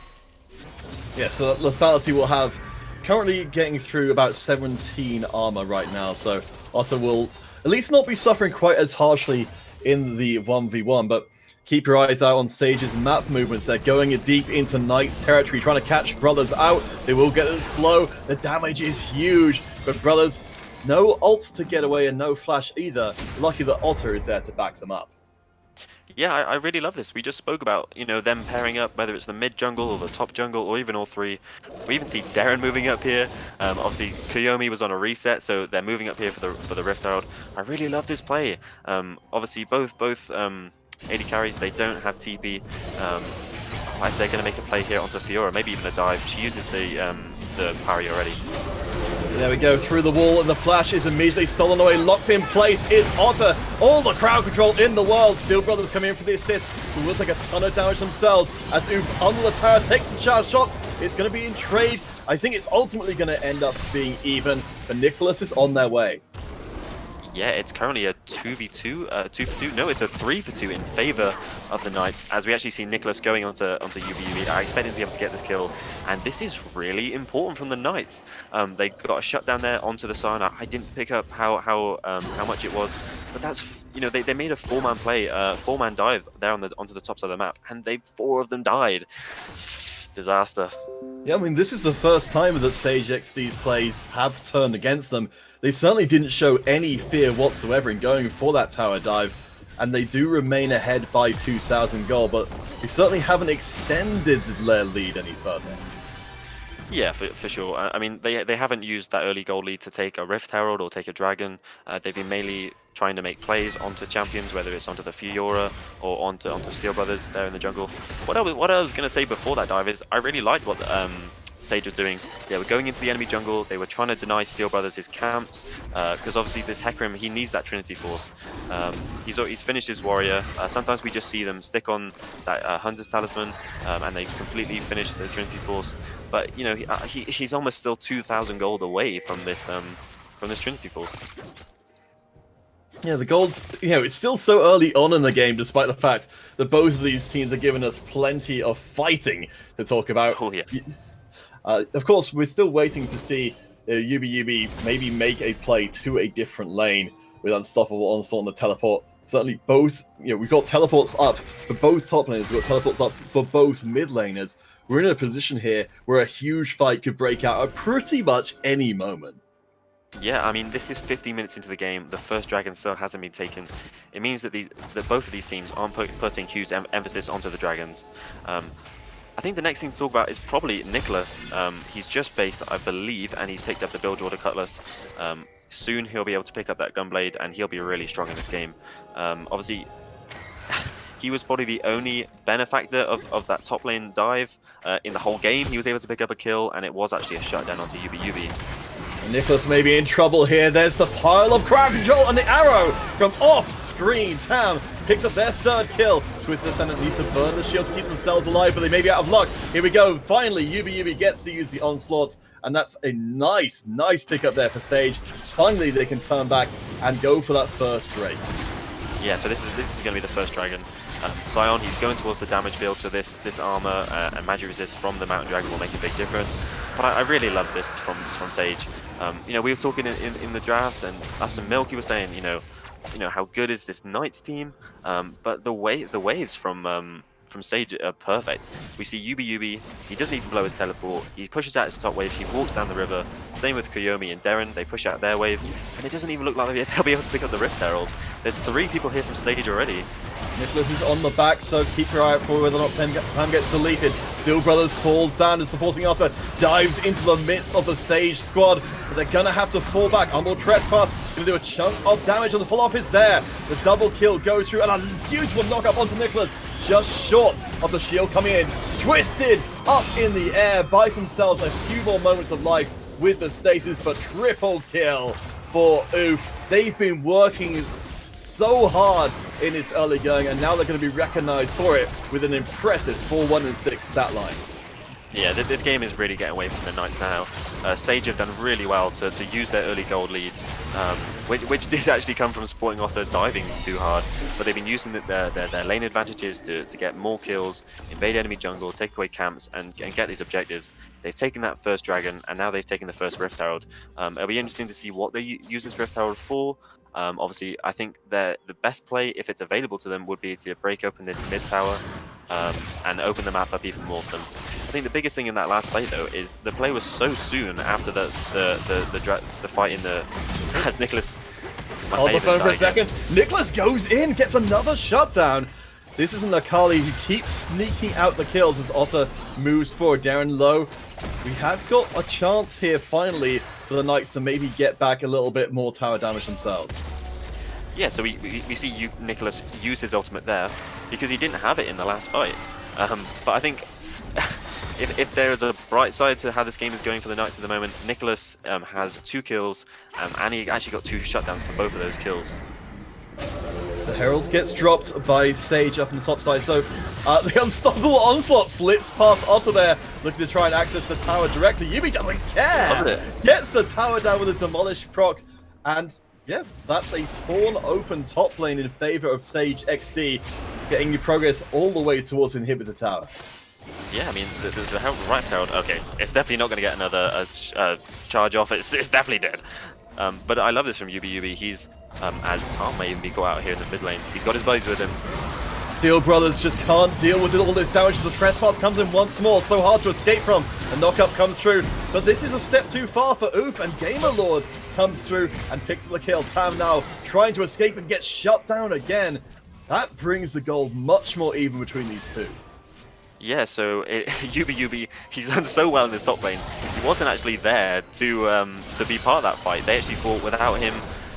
Yeah, so Lethality will have currently getting through about 17 armor right now, so Otter will at least not be suffering quite as harshly in the 1v1, but keep your eyes out on Sage's map movements. They're going deep into Knight's territory, trying to catch Brothers out. They will get it slow. The damage is huge, but Brothers, no ult to get away and no flash either. Lucky that Otter is there to back them up. Yeah, I really love this. We just spoke about, them pairing up, whether it's the mid jungle or the top jungle or even all three. We even see Darren moving up here. Obviously, Koyomi was on a reset, so they're moving up here for the Rift Herald. I really love this play. Obviously, both AD carries, they don't have TP. They're going to make a play here onto Fiora, maybe even a dive. She uses the parry already. There we go, through the wall, and the flash is immediately stolen away. Locked in place is Otter. All the crowd control in the world. Steel Brothers come in for the assist, who will take a ton of damage themselves. As Oof under the tower takes the charge shots, it's going to be in trade. I think it's ultimately going to end up being even, but Nicholas is on their way. Yeah, it's currently a 2v2, 2 for 2. No, it's a 3 for 2 in favor of the Knights, as we actually see Nicholas going onto UV. I expect him to be able to get this kill, and this is really important from the Knights. They got a shutdown there onto the Sion. I didn't pick up how much it was, but that's they made a 4-man play, 4-man dive there onto the top side of the map, and 4 of them died. Disaster. Yeah, I mean, this is the first time that Sage XD's plays have turned against them. They certainly didn't show any fear whatsoever in going for that tower dive, and they do remain ahead by 2,000 gold, but they certainly haven't extended their lead any further. Yeah, for sure. I mean, they haven't used that early gold lead to take a Rift Herald or take a Dragon. They've been mainly trying to make plays onto champions, whether it's onto the Fiora or onto Steel Brothers there in the jungle. What I was going to say before that dive is I really liked what Sage was doing. They were going into the enemy jungle. They were trying to deny Steel Brothers his camps, because obviously this Hecarim, he needs that Trinity Force. He's finished his warrior. Sometimes we just see them stick on that Hunter's Talisman, and they completely finish the Trinity Force. But he's almost still 2,000 gold away from this Trinity Force. Yeah, the gold's, it's still so early on in the game, despite the fact that both of these teams are giving us plenty of fighting to talk about. Oh, yes. Of course, we're still waiting to see UB maybe make a play to a different lane with Unstoppable Onslaught and the teleport. Certainly both, we've got teleports up for both top laners, we've got teleports up for both mid laners. We're in a position here where a huge fight could break out at pretty much any moment. Yeah, I mean, this is 15 minutes into the game. The first dragon still hasn't been taken. It means that both of these teams aren't putting huge emphasis onto the dragons. I think the next thing to talk about is probably Nicholas. He's just based, I believe, and he's picked up the Bilge Order Cutlass. Soon he'll be able to pick up that Gunblade, and he'll be really strong in this game. Obviously, he was probably the only benefactor of that top lane dive in the whole game. He was able to pick up a kill, and it was actually a shutdown onto UBUB. Nicholas may be in trouble here. There's the pile of crowd control and the arrow from off-screen. Tam picks up their third kill. Twisted Ascendant needs to burn the shield to keep themselves alive, but they may be out of luck. Here we go. Finally, UBUB gets to use the onslaught, and that's a nice pickup there for Sage. Finally, they can turn back and go for that first Drake. Yeah, so this is going to be the first dragon. Sion, he's going towards the damage build, so this armor and magic resist from the Mountain Dragon will make a big difference. But I really love this from Sage. You know, we were talking in the draft, and us and Milky were saying, you know, how good is this Knights team? But the waves from Sage are perfect. We see UBUB, he doesn't even blow his teleport, he pushes out his top wave, he walks down the river. Same with Koyomi and Darren, they push out their wave, and it doesn't even look like they'll be able to pick up the Rift Herald. There's 3 people here from Sage already. Nicholas is on the back, so keep your eye out for whether or not time gets deleted. Steel Brothers falls down, and supporting Otter dives into the midst of the Sage squad, but they're gonna have to fall back. Unlawed Trespass gonna do a chunk of damage on the follow-up. It's there. The double kill goes through, and a beautiful knock-up onto Nicholas, just short of the shield coming in. Twisted up in the air, buys themselves a few more moments of life with the stasis, but triple kill for Oof. They've been working so hard in this early going, and now they're going to be recognized for it with an impressive 4-1-6 stat line. Yeah, this game is really getting away from the Knights now. Sage have done really well to use their early gold lead, which did actually come from supporting Otter diving too hard, but they've been using their lane advantages to get more kills, invade enemy jungle, take away camps, and get these objectives. They've taken that first dragon, and now they've taken the first Rift Herald. It'll be interesting to see what they use this Rift Herald for. Obviously, I think the best play, if it's available to them, would be to break open this mid tower and open the map up even more for them. I think the biggest thing in that last play, though, is the play was so soon after the fight in the as Nicholas. Hold the phone for a second. Nicholas goes in, gets another shutdown. This is an Akali who keeps sneaking out the kills as Otter moves forward. Darren low. We have got a chance here finally for the Knights to maybe get back a little bit more tower damage themselves. Yeah, so we see Nicholas use his ultimate there because he didn't have it in the last fight. But I think if there is a bright side to how this game is going for the Knights at the moment, Nicholas has 2 kills and he actually got 2 shutdowns for both of those kills. The Herald gets dropped by Sage up on the top side, so the Unstoppable Onslaught slips past Otter there, looking to try and access the tower directly. Yubi doesn't care! Gets the tower down with a Demolished proc, and yeah, that's a torn open top lane in favor of Sage XD, getting you progress all the way towards Inhibitor Tower. Yeah, I mean, the right Herald, okay, it's definitely not going to get another charge off, it's definitely dead. But I love this from UBUB. He's, as Tom may even be caught out here in the mid lane, he's got his buddies with him. Steel Brothers just can't deal with all this damage as the Trespass comes in once more, so hard to escape from. A knockup comes through, but this is a step too far for Oof, and Gamerlord comes through and picks up the kill. Tam now trying to escape and gets shut down again. That brings the gold much more even between these two. Yeah, so UBUB, he's done so well in this top lane. He wasn't actually there to be part of that fight. They actually fought without him,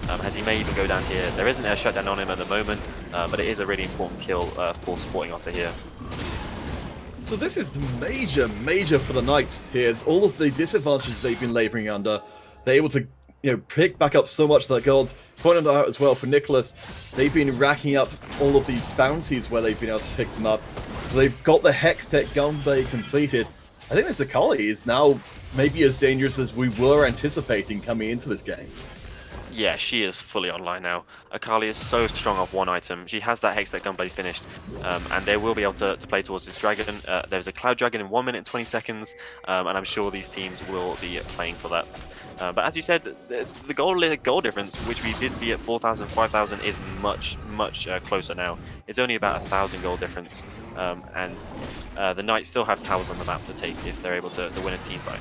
as he may even go down here. There isn't a shutdown on him at the moment, but it is a really important kill for supporting Otter here. So this is major for the Knights here. All of the disadvantages they've been labouring under, they're able to pick back up so much of that gold. Pointed out as well for Nicholas, they've been racking up all of these bounties where they've been able to pick them up. So they've got the Hextech Gunblade completed. I think this Akali is now maybe as dangerous as we were anticipating coming into this game. Yeah, she is fully online now. Akali is so strong off one item. She has that Hextech Gunblade finished, and they will be able to play towards this dragon. There's a Cloud Dragon in 1 minute and 20 seconds, and I'm sure these teams will be playing for that. But as you said, the goal difference, which we did see at 4,000, 5,000, is much closer now. It's only about 1,000 goal difference, and the Knights still have towers on the map to take if they're able to win a team fight.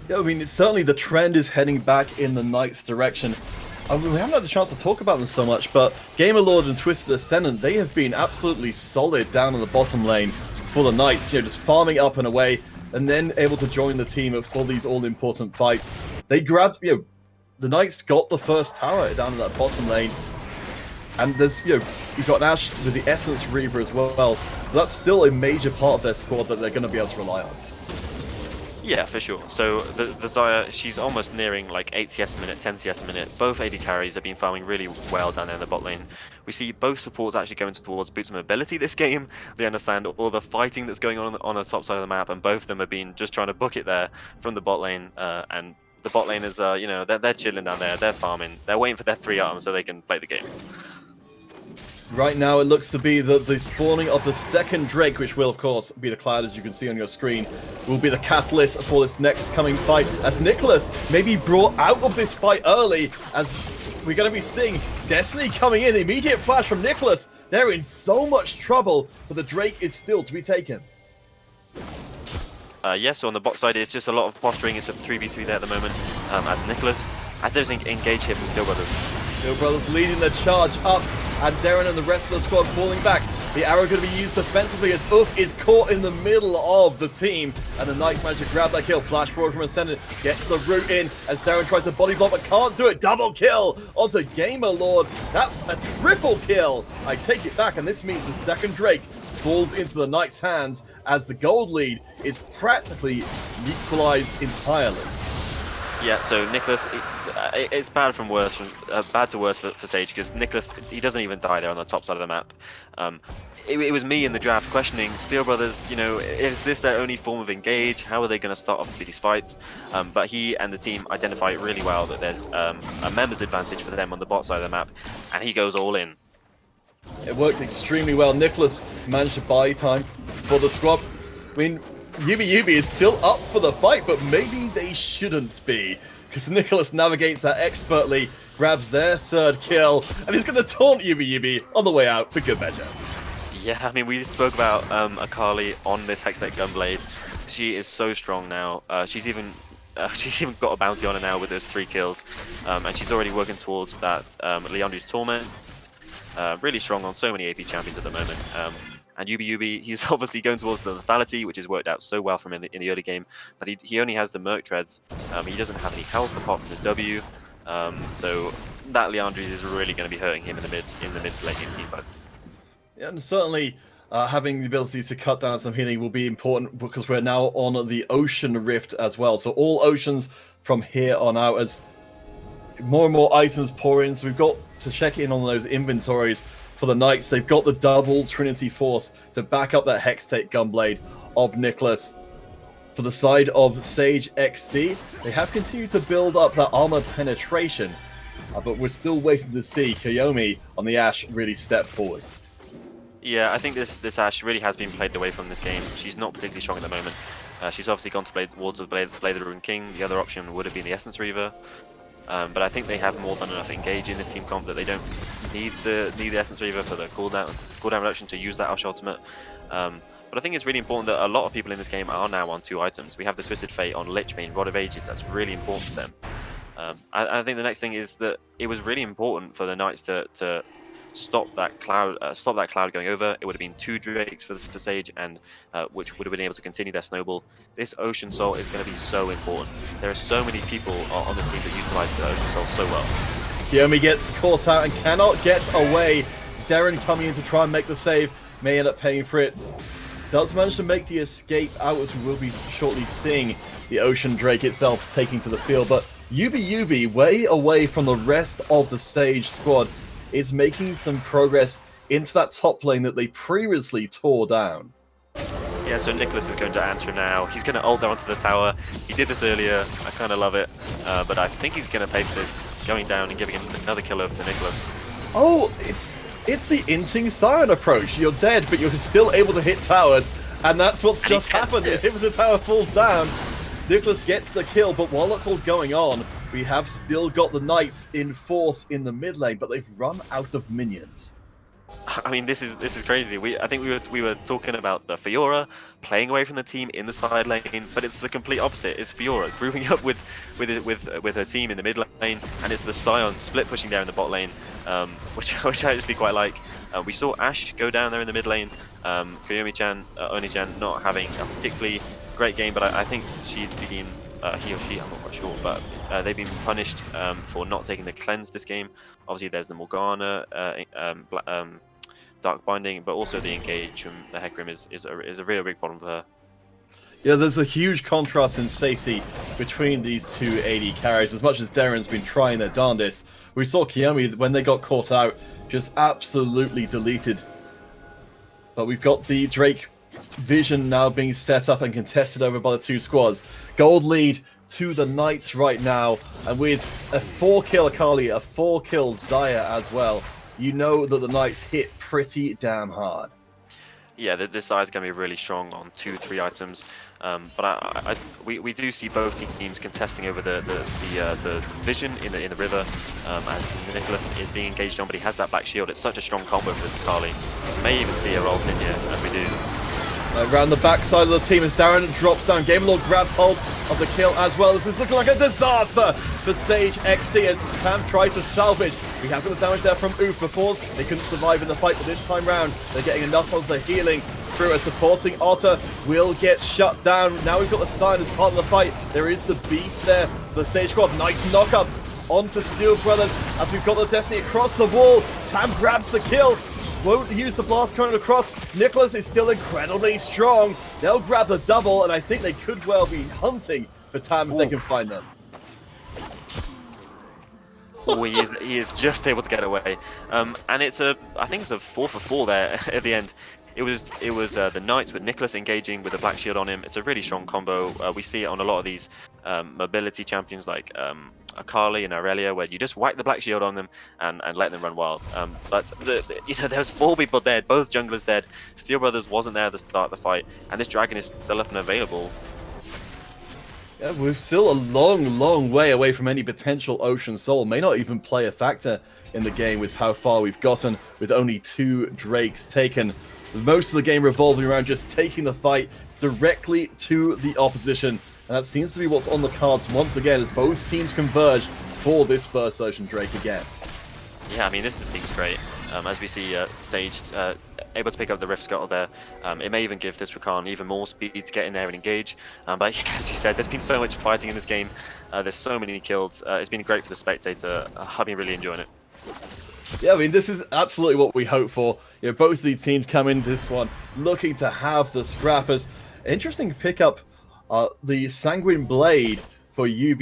Yeah, I mean, certainly the trend is heading back in the Knights' direction. We haven't had a chance to talk about them so much, but Gamerlord and Twisted Ascendant, they have been absolutely solid down in the bottom lane for the Knights, just farming up and away, and then able to join the team for these all-important fights. They grabbed, the Knights got the first tower down in that bottom lane. And there's, you've got Ash with the Essence Reaver as well. So that's still a major part of their squad that they're going to be able to rely on. Yeah, for sure. So the Xayah, she's almost nearing like 8 CS a minute, 10 CS a minute. Both AD carries have been farming really well down there in the bot lane. We see both supports actually going towards boots of mobility this game. They understand all the fighting that's going on the top side of the map, and both of them have been just trying to book it there from the bot lane. And the bot lane is, they're chilling down there, they're farming, they're waiting for their 3 items so they can play the game. Right now, it looks to be the spawning of the second Drake, which will, of course, be the Cloud, as you can see on your screen, will be the catalyst for this next coming fight, as Nicholas may be brought out of this fight early, as we're going to be seeing Destiny coming in. Immediate flash from Nicholas. They're in so much trouble, but the Drake is still to be taken. Yes, so on the bot side, it's just a lot of posturing. It's a 3v3 there at the moment, as Nicholas, as there's an engage here from Steel Brothers. Steel Brothers leading the charge up, and Darren and the rest of the squad falling back. The arrow going to be used defensively as Uff is caught in the middle of the team, and the Knights manage to grab that kill. Flash forward from Ascendant, gets the root in as Darren tries to body block but can't do it. Double kill onto Gamer Lord. That's a triple kill. I take it back, and this means the second Drake falls into the Knights' hands as the gold lead is practically equalized entirely. Yeah, so Nicholas, it's bad from worse, bad to worse for Sage, because Nicholas, he doesn't even die there on the top side of the map. It was me in the draft questioning Steel Brothers, is this their only form of engage? How are they going to start off these fights? But he and the team identify really well that there's a members advantage for them on the bot side of the map, and he goes all in. It worked extremely well. Nicholas managed to buy time for the squad. I mean, Yubi is still up for the fight, but maybe they shouldn't be, because Nicholas navigates that expertly, grabs their third kill, and he's going to taunt Yubi on the way out for good measure. Yeah, I mean, we spoke about Akali on this Hextech Gunblade. She is so strong now. She's even got a bounty on her now with those 3 kills, and she's already working towards that Leandri's Torment. Really strong on so many AP champions at the moment. And Yubi, he's obviously going towards the lethality, which has worked out so well for him in the early game. But he only has the Merc Treads. He doesn't have any health apart from his W. So that Leandris is really going to be hurting him in the mid lane in team fights. Yeah, and certainly having the ability to cut down some healing will be important, because we're now on the Ocean Rift as well. So all oceans from here on out, as more and more items pour in. So we've got to check in on those inventories for the Knights. They've got the double Trinity Force to back up that Hextech Gunblade of Nicholas. For the side of Sage XD, they have continued to build up that armor penetration, but we're still waiting to see Kiyomi on the Ashe really step forward. Yeah, I think this Ashe really has been played away from this game. She's not particularly strong at the moment. She's obviously gone to play towards the Blade of the Ruined King. The other option would have been the Essence Reaver. But I think they have more than enough engage in this team comp that they don't need the Essence Reaver for the cooldown reduction to use that Ashe ultimate. But I think it's really important that a lot of people in this game are now on 2 items. We have the Twisted Fate on Lich Bane, Rod of Ages. That's really important to them. I think the next thing is that it was really important for the Knights to stop that cloud going over. It would have been 2 Drakes for Sage, and which would have been able to continue their snowball. This Ocean Soul is going to be so important. There are so many people on this team that utilize the Ocean Soul so well. Kiyomi gets caught out and cannot get away. Darren coming in to try and make the save, may end up paying for it. Does manage to make the escape out, as we will be shortly seeing the Ocean Drake itself taking to the field. But Yubi, way away from the rest of the Sage squad, is making some progress into that top lane that they previously tore down. Yeah, so Nicholas is going to answer now. He's going to ult down onto the tower. He did this earlier. I kind of love it. But I think he's going to pay for this, going down and giving him another kill over to Nicholas. Oh, it's the Inting Siren approach. You're dead, but you're still able to hit towers. And that's what's just happened. If the tower falls down, Nicholas gets the kill. But while that's all going on, we have still got the Knights in force in the mid lane, but they've run out of minions. I mean, this is crazy. I think we were talking about the Fiora playing away from the team in the side lane, but it's the complete opposite. It's Fiora grouping up with her team in the mid lane, and it's the Sion split pushing down in the bot lane, which I actually quite like. We saw Ashe go down there in the mid lane. Kiyomi-chan, Oni-chan not having a particularly great game, but I think she's been he or she, I'm not quite sure, but they've been punished for not taking the cleanse this game. Obviously, there's the Morgana, Dark Binding, but also the engage from the Hecarim is a real big problem for her. Yeah, there's a huge contrast in safety between these two AD carries. As much as Darren's been trying their darndest, we saw Kiyomi, when they got caught out, just absolutely deleted. But we've got the Drake vision now being set up and contested over by the two squads. Gold lead to the Knights right now, and with a 4-kill Akali, a 4-kill Xayah as well, you know that the Knights hit pretty damn hard. Yeah, this side is going to be really strong on 2-3 items, but we do see both teams contesting over the vision in the river, as Nicholas is being engaged on, but he has that back shield. It's such a strong combo for this Akali. May even see her ult in here, as we do. Around the backside of the team as Darren drops down. Gamerlord grabs hold of the kill as well. This is looking like a disaster for Sage XD as Cam tries to salvage. We have got the damage there from Oof before. They couldn't survive in the fight, but this time round, they're getting enough of the healing through a supporting Otter. Will get shut down. Now we've got the sign as part of the fight. There is the beef there for the Sage squad. Nice knock-up onto Steel Brothers as we've got the Destiny across the wall. Tam grabs the kill. Won't use the blast current across. Nicholas is still incredibly strong. They'll grab the double, and I think they could well be hunting for Tam if they can find them. Oh, he is just able to get away, and I think it's a 4-for-4 there at the end. It was the Knights with Nicholas engaging with the Black Shield on him. It's a really strong combo. We see it on a lot of these mobility champions like Akali and Aurelia, where you just whack the Black Shield on them and let them run wild. But there's 4 people dead, both junglers dead. Steel Brothers wasn't there at the start of the fight, and this dragon is still up and available. Yeah, we're still a long way away from any potential Ocean Soul. May not even play a factor in the game with how far we've gotten, with only 2 Drakes taken. Most of the game revolving around just taking the fight directly to the opposition. And that seems to be what's on the cards once again as both teams converge for this first Ocean Drake again. Yeah, I mean, this seems great. As we see Sage able to pick up the Rift Scuttle there. It may even give this Rakan even more speed to get in there and engage. But yeah, as you said, there's been so much fighting in this game. There's so many kills. It's been great for the spectator. I've been really enjoying it. Yeah, I mean, this is absolutely what we hope for. You know, both of these teams come into this one looking to have the scrappers. Interesting pickup, the Sanguine Blade for UB,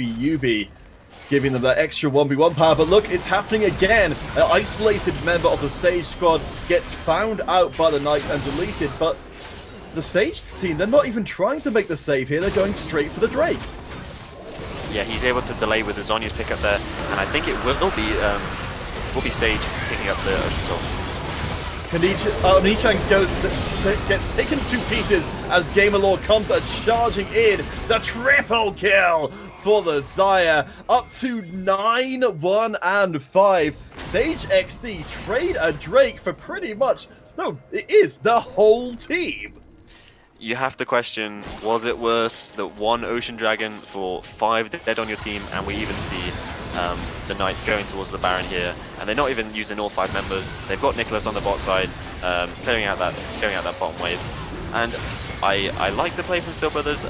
giving them that extra 1v1 power. But look, it's happening again. An isolated member of the Sage squad gets found out by the Knights and deleted. But the Sage team, they're not even trying to make the save here. They're going straight for the Drake. Yeah, he's able to delay with the Zhonya's pickup there. And I think it will be Sage picking up the Ocean Soul. Nichan gets taken to pieces as Gamerlord comes charging in. The triple kill for the Xayah, up to 9-1-5. Sage XD trade a Drake for pretty much, no, it is the whole team. You have to question, was it worth the 1 Ocean Dragon for 5 dead on your team? And we even see the Knights going towards the Baron here, and they're not even using all 5 members. They've got Nicholas on the bot side, clearing out that bottom wave. And I like the play from Steel Brothers,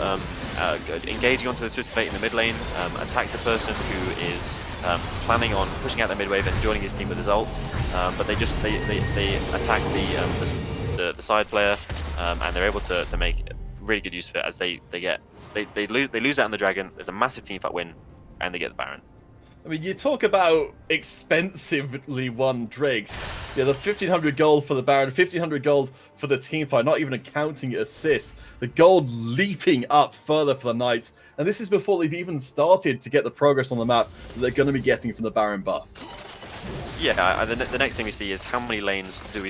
engaging onto the Twisted Fate in the mid lane, attack the person who is planning on pushing out the mid wave and joining his team with his ult. But they attack the side player, and they're able to make really good use of it as they lose out on the dragon. There's a massive team fight win, and they get the Baron. I mean, you talk about expensively won Drakes. Yeah, the 1,500 gold for the Baron, 1,500 gold for the team fight, not even accounting assists. The gold leaping up further for the Knights, and this is before they've even started to get the progress on the map that they're going to be getting from the Baron buff. Yeah, the next thing we see is how many lanes do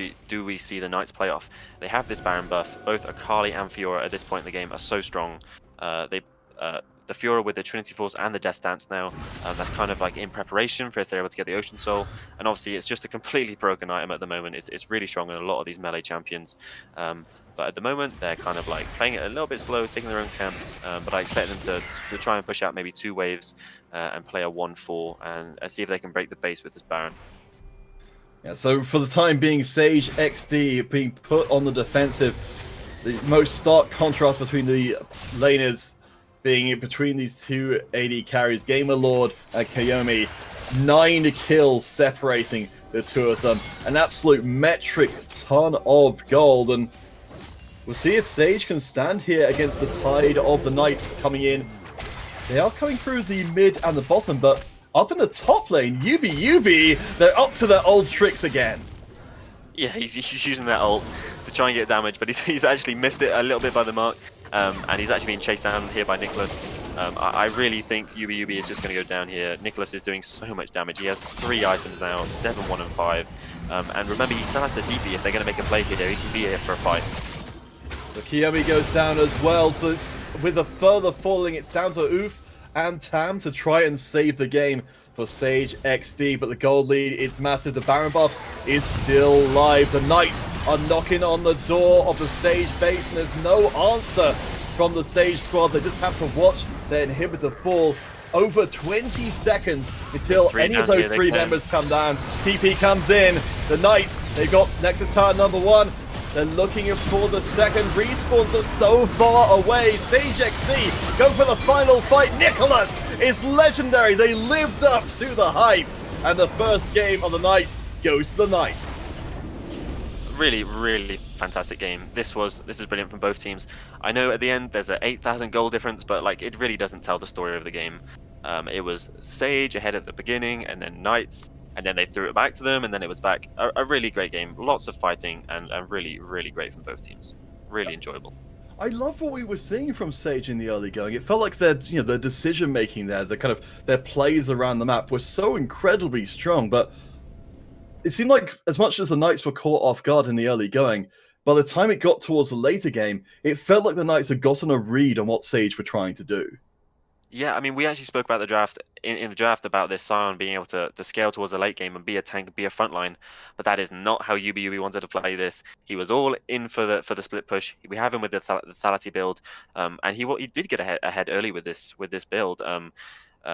we see the Knights play off. They have this Baron buff. Both Akali and Fiora at this point in the game are so strong. The Fiora with the Trinity Force and the Death Dance now, that's kind of like in preparation for if they're able to get the Ocean Soul. And obviously it's just a completely broken item at the moment. It's really strong in a lot of these melee champions. But at the moment they're kind of like playing it a little bit slow, taking their own camps. But I expect them to try and push out maybe 2 waves and play a 1-4 and see if they can break the base with this Baron. Yeah, so for the time being, Sage XD being put on the defensive. The most stark contrast between the laners being in between these two AD carries, Gamerlord and Kayomi. 9 kills separating the two of them. An absolute metric ton of gold. And we'll see if Sage can stand here against the tide of the Knights coming in. They are coming through the mid and the bottom, but up in the top lane, UB, they're up to their old tricks again. Yeah, he's using that ult to try and get damage, but he's actually missed it a little bit by the mark, and he's actually being chased down here by Nicholas. I really think UB is just going to go down here. Nicholas is doing so much damage. He has 3 items now, 7, 1, and 5. And remember, he still has the TP. If they're going to make a play here, he can be here for a fight. So Kiyomi goes down as well. So it's, with a further falling, it's down to Oof and Tam to try and save the game for Sage XD. But the gold lead is massive. The Baron buff is still live. The Knights are knocking on the door of the Sage base, and there's no answer from the Sage squad. They just have to watch their inhibitor fall. Over 20 seconds until any of those 3 members come down. TP comes in. The Knights, they've got Nexus Tower number 1. They're looking for the second. Respawns are so far away. Sage XD go for the final fight. Nicholas is legendary. They lived up to the hype. And the first game of the night goes to the Knights. Really, really fantastic game. This is brilliant from both teams. I know at the end there's a 8,000 goal difference, but like it really doesn't tell the story of the game. It was Sage ahead at the beginning, and then Knights, and then they threw it back to them, and then it was back. A really great game. Lots of fighting, and really, really great from both teams. Really enjoyable. I love what we were seeing from Sage in the early going. It felt like their decision making there, their plays around the map were so incredibly strong, but it seemed like as much as the Knights were caught off guard in the early going, by the time it got towards the later game, it felt like the Knights had gotten a read on what Sage were trying to do. Yeah, I mean, we actually spoke about the draft in the draft about this Sion being able to scale towards the late game and be a tank, be a frontline, but that is not how UB wanted to play this. He was all in for the split push. We have him with the Thality build, and he did get ahead early with this build.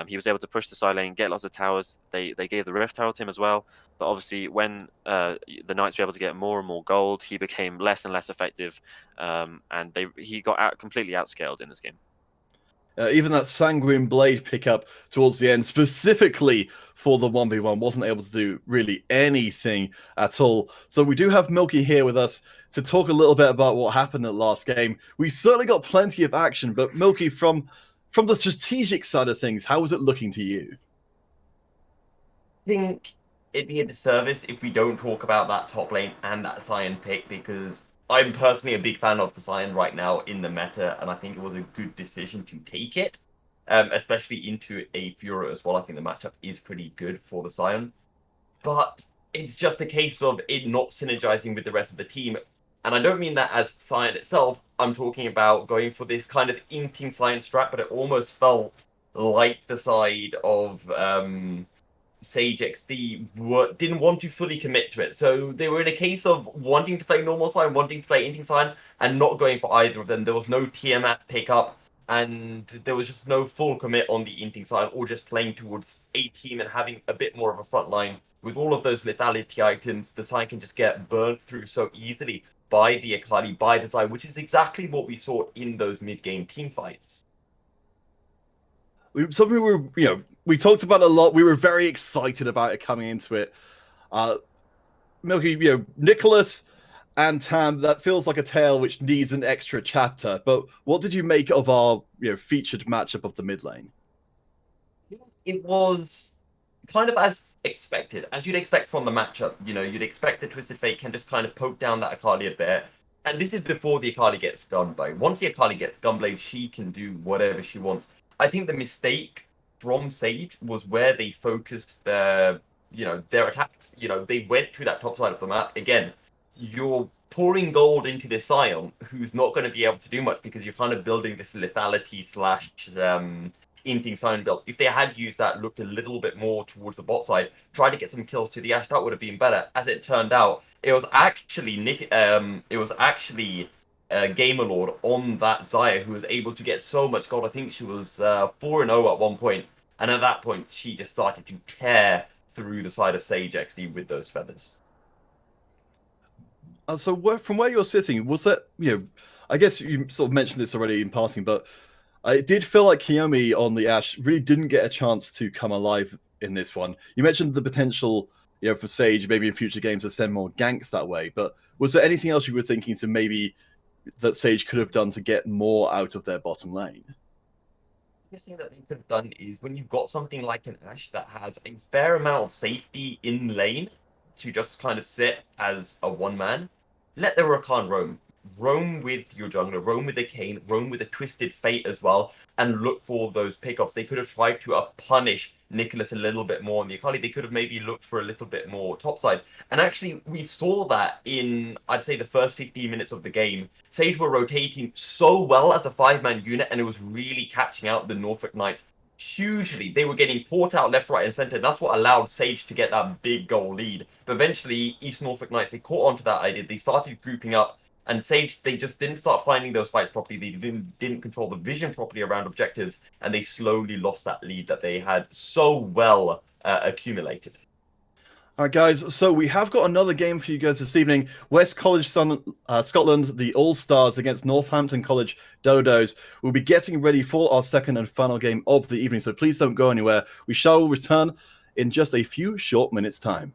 He was able to push the side lane, get lots of towers. They gave the Rift Tower to him as well. But obviously, when the Knights were able to get more and more gold, he became less and less effective, and he got completely outscaled in this game. Even that Sanguine Blade pickup towards the end, specifically for the 1v1, wasn't able to do really anything at all. So we do have Milky here with us to talk a little bit about what happened at last game. We certainly got plenty of action, but Milky, from the strategic side of things, how was it looking to you? I think it'd be a disservice if we don't talk about that top lane and that Sion pick, because I'm personally a big fan of the Sion right now in the meta, and I think it was a good decision to take it, especially into a Fura as well. I think the matchup is pretty good for the Sion, but it's just a case of it not synergizing with the rest of the team. And I don't mean that as Sion itself. I'm talking about going for this kind of inting Sion strat, but it almost felt like the side of Sage XD didn't want to fully commit to it. So they were in a case of wanting to play normal Sion, wanting to play inting Sion, and not going for either of them. There was no Tiamat pickup, and there was just no full commit on the inting Sion, or just playing towards a team and having a bit more of a front line. With all of those lethality items, the Sion can just get burnt through so easily by the Akali, by the Sion, which is exactly what we saw in those mid-game team fights. Something we talked about a lot. We were very excited about it coming into it. Milky, Nicholas and Tam, that feels like a tale which needs an extra chapter. But what did you make of our featured matchup of the mid lane? It was kind of as expected, as you'd expect from the matchup. You'd expect the Twisted Fate can just kind of poke down that Akali a bit. And this is before the Akali gets Gunblade. Once the Akali gets Gunblade, she can do whatever she wants. I think the mistake from Sage was where they focused their attacks. They went to that top side of the map. Again, you're pouring gold into this Sion, who's not going to be able to do much because you're kind of building this lethality / inting Sion build. If they had used that, looked a little bit more towards the bot side, tried to get some kills to the Ashe, that would have been better. As it turned out, it was actually Gamerlord on that Xayah who was able to get so much gold. I think she was 4-0 at one point, and at that point she just started to tear through the side of Sage XD with those feathers. So from where you're sitting, was that I guess you sort of mentioned this already in passing, but It did feel like Kiyomi on the Ashe really didn't get a chance to come alive in this one. You mentioned the potential, for Sage maybe in future games to send more ganks that way, but was there anything else you were thinking to maybe that Sage could have done to get more out of their bottom lane? The biggest thing that they could have done is when you've got something like an Ashe that has a fair amount of safety in lane to just kind of sit as a one-man, let the Rakan roam. Roam with your jungler, roam with the Kayn, roam with a Twisted Fate as well, and look for those pickoffs. They could have tried to punish Nicholas a little bit more on the Akali. They could have maybe looked for a little bit more topside. And actually, we saw that in, I'd say, the first 15 minutes of the game. Sage were rotating so well as a 5-man unit, and it was really catching out the Norfolk Knights hugely. They were getting fought out left, right, and center. That's what allowed Sage to get that big goal lead. But eventually, East Norfolk Knights, they caught onto that idea. They started grouping up. And Sage, they just didn't start finding those fights properly. They didn't control the vision properly around objectives, and they slowly lost that lead that they had so well accumulated. All right, guys, so we have got another game for you guys this evening. West College Scotland, the All-Stars against Northampton College DODOS. We'll be getting ready for our second and final game of the evening, so please don't go anywhere. We shall return in just a few short minutes' time.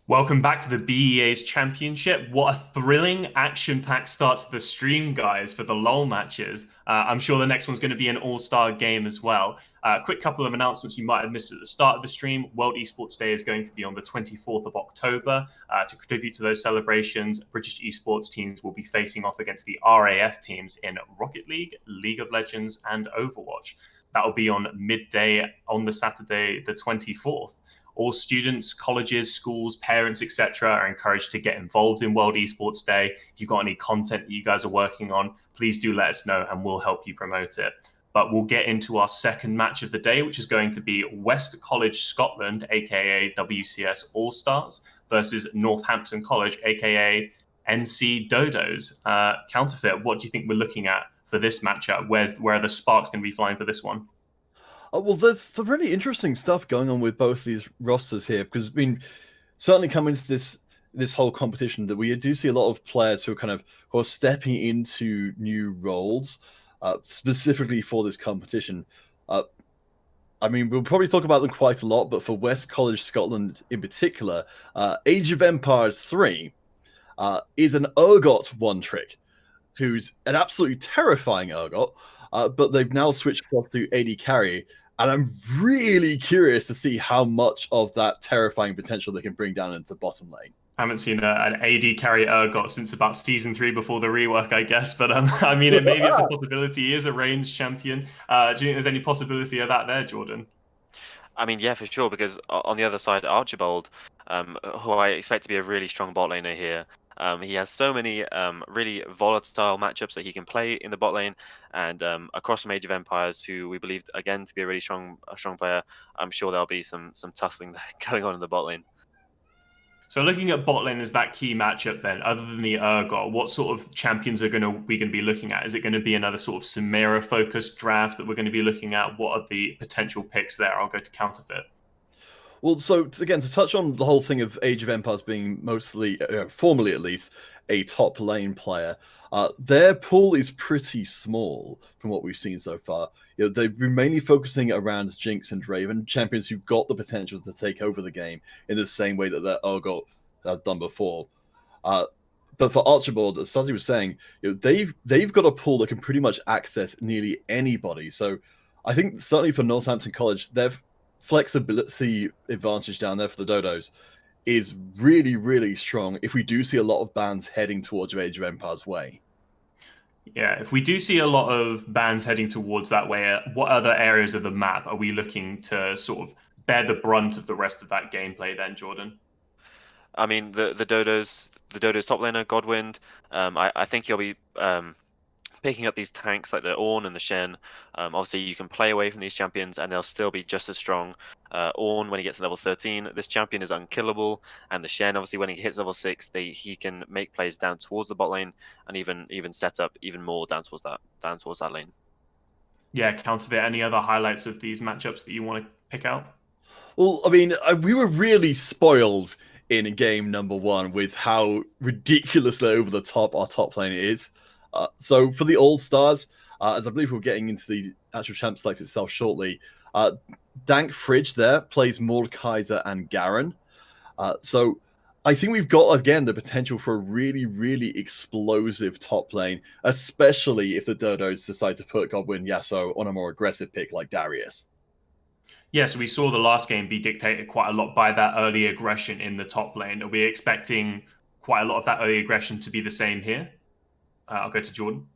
Welcome back to the BEA's Championship. What a thrilling, action-packed start to the stream, guys, for the LoL matches. I'm sure the next one's going to be an all-star game as well. Quick couple of announcements you might have missed at the start of the stream. World Esports Day is going to be on the 24th of October. To contribute to those celebrations, British Esports teams will be facing off against the RAF teams in Rocket League, League of Legends, and Overwatch. That will be on midday on the Saturday, the 24th. All students, colleges, schools, parents, etc. are encouraged to get involved in World Esports Day. If you've got any content that you guys are working on, please do let us know and we'll help you promote it. But we'll get into our second match of the day, which is going to be West College Scotland, aka WCAllStars, versus Northampton College, aka NC DODOS. Counterfeit, what do you think we're looking at for this matchup? Where are the sparks going to be flying for this one? Well, there's some really interesting stuff going on with both these rosters here, because I mean, certainly coming into this whole competition, that we do see a lot of players who are stepping into new roles, specifically for this competition. I mean, we'll probably talk about them quite a lot, but for West College Scotland in particular, Age of Empires 3 is an Urgot one-trick, who's an absolutely terrifying Urgot, but they've now switched across to AD Carry, and I'm really curious to see how much of that terrifying potential they can bring down into the bottom lane. I haven't seen an AD carry Urgot since about season 3 before the rework, I guess. But I mean, maybe it's a possibility. He is a ranged champion. Do you think there's any possibility of that there, Jordan? I mean, yeah, for sure, because on the other side, Archibald, who I expect to be a really strong bot laner here, he has so many really volatile matchups that he can play in the bot lane, and across from Age of Empires, who we believe again to be a really strong player. I'm sure there'll be some tussling going on in the bot lane. So looking at bot lane as that key matchup then, other than the Urgot, what sort of champions are we going to be looking at? Is it going to be another sort of Samira-focused draft that we're going to be looking at? What are the potential picks there? I'll go to Counterfeit. Well, so again, to touch on the whole thing of Age of Empires being mostly, formally at least, a top lane player, their pool is pretty small from what we've seen so far. They've been mainly focusing around Jinx and Draven, champions who've got the potential to take over the game in the same way that their Urgot has done before. But for Archibald, as Sazzy was saying, they've got a pool that can pretty much access nearly anybody. So I think certainly for Northampton College, their flexibility advantage down there for the DODOS is really, really strong if we do see a lot of bans heading towards Age of Empires way. Yeah, if we do see a lot of bans heading towards that way, what other areas of the map are we looking to sort of bear the brunt of the rest of that gameplay then, Jordan? I mean, the DODOS top laner, Godwind, I think he'll be picking up these tanks like the Ornn and the Shen. Obviously, you can play away from these champions and they'll still be just as strong. Ornn, when he gets to level 13, this champion is unkillable. And the Shen, obviously, when he hits level 6, he can make plays down towards the bot lane and even set up even more down towards that lane. Yeah, Counterfeit, any other highlights of these matchups that you want to pick out? Well, I mean, we were really spoiled in game number 1 with how ridiculously over the top our top lane is. So for the All-Stars, as I believe we're getting into the actual champ select itself shortly, Dank Fridge there plays Mordekaiser and Garen. So I think we've got, again, the potential for a really, really explosive top lane, especially if the DODOS decide to put Godwin Yasuo on a more aggressive pick like Darius. Yeah, so we saw the last game be dictated quite a lot by that early aggression in the top lane. Are we expecting quite a lot of that early aggression to be the same here? I'll go to Jordan.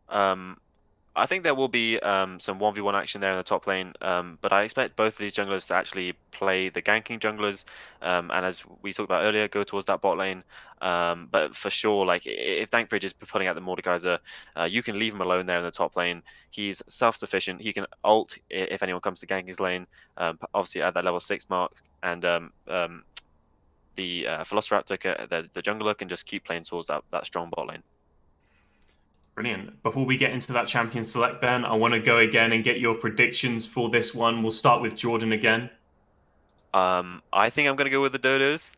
I think there will be some 1v1 action there in the top lane, but I expect both of these junglers to actually play the ganking junglers, and as we talked about earlier, go towards that bot lane. But for sure, like if Dankbridge is putting out the Mordekaiser, you can leave him alone there in the top lane. He's self-sufficient. He can ult if anyone comes to gank his lane, obviously at that level 6 mark, and the Velociraptor, the jungler, can just keep playing towards that strong bot lane. Brilliant. Before we get into that champion select, Ben, I want to go again and get your predictions for this one. We'll start with Jordan again. I think I'm going to go with the DODOS.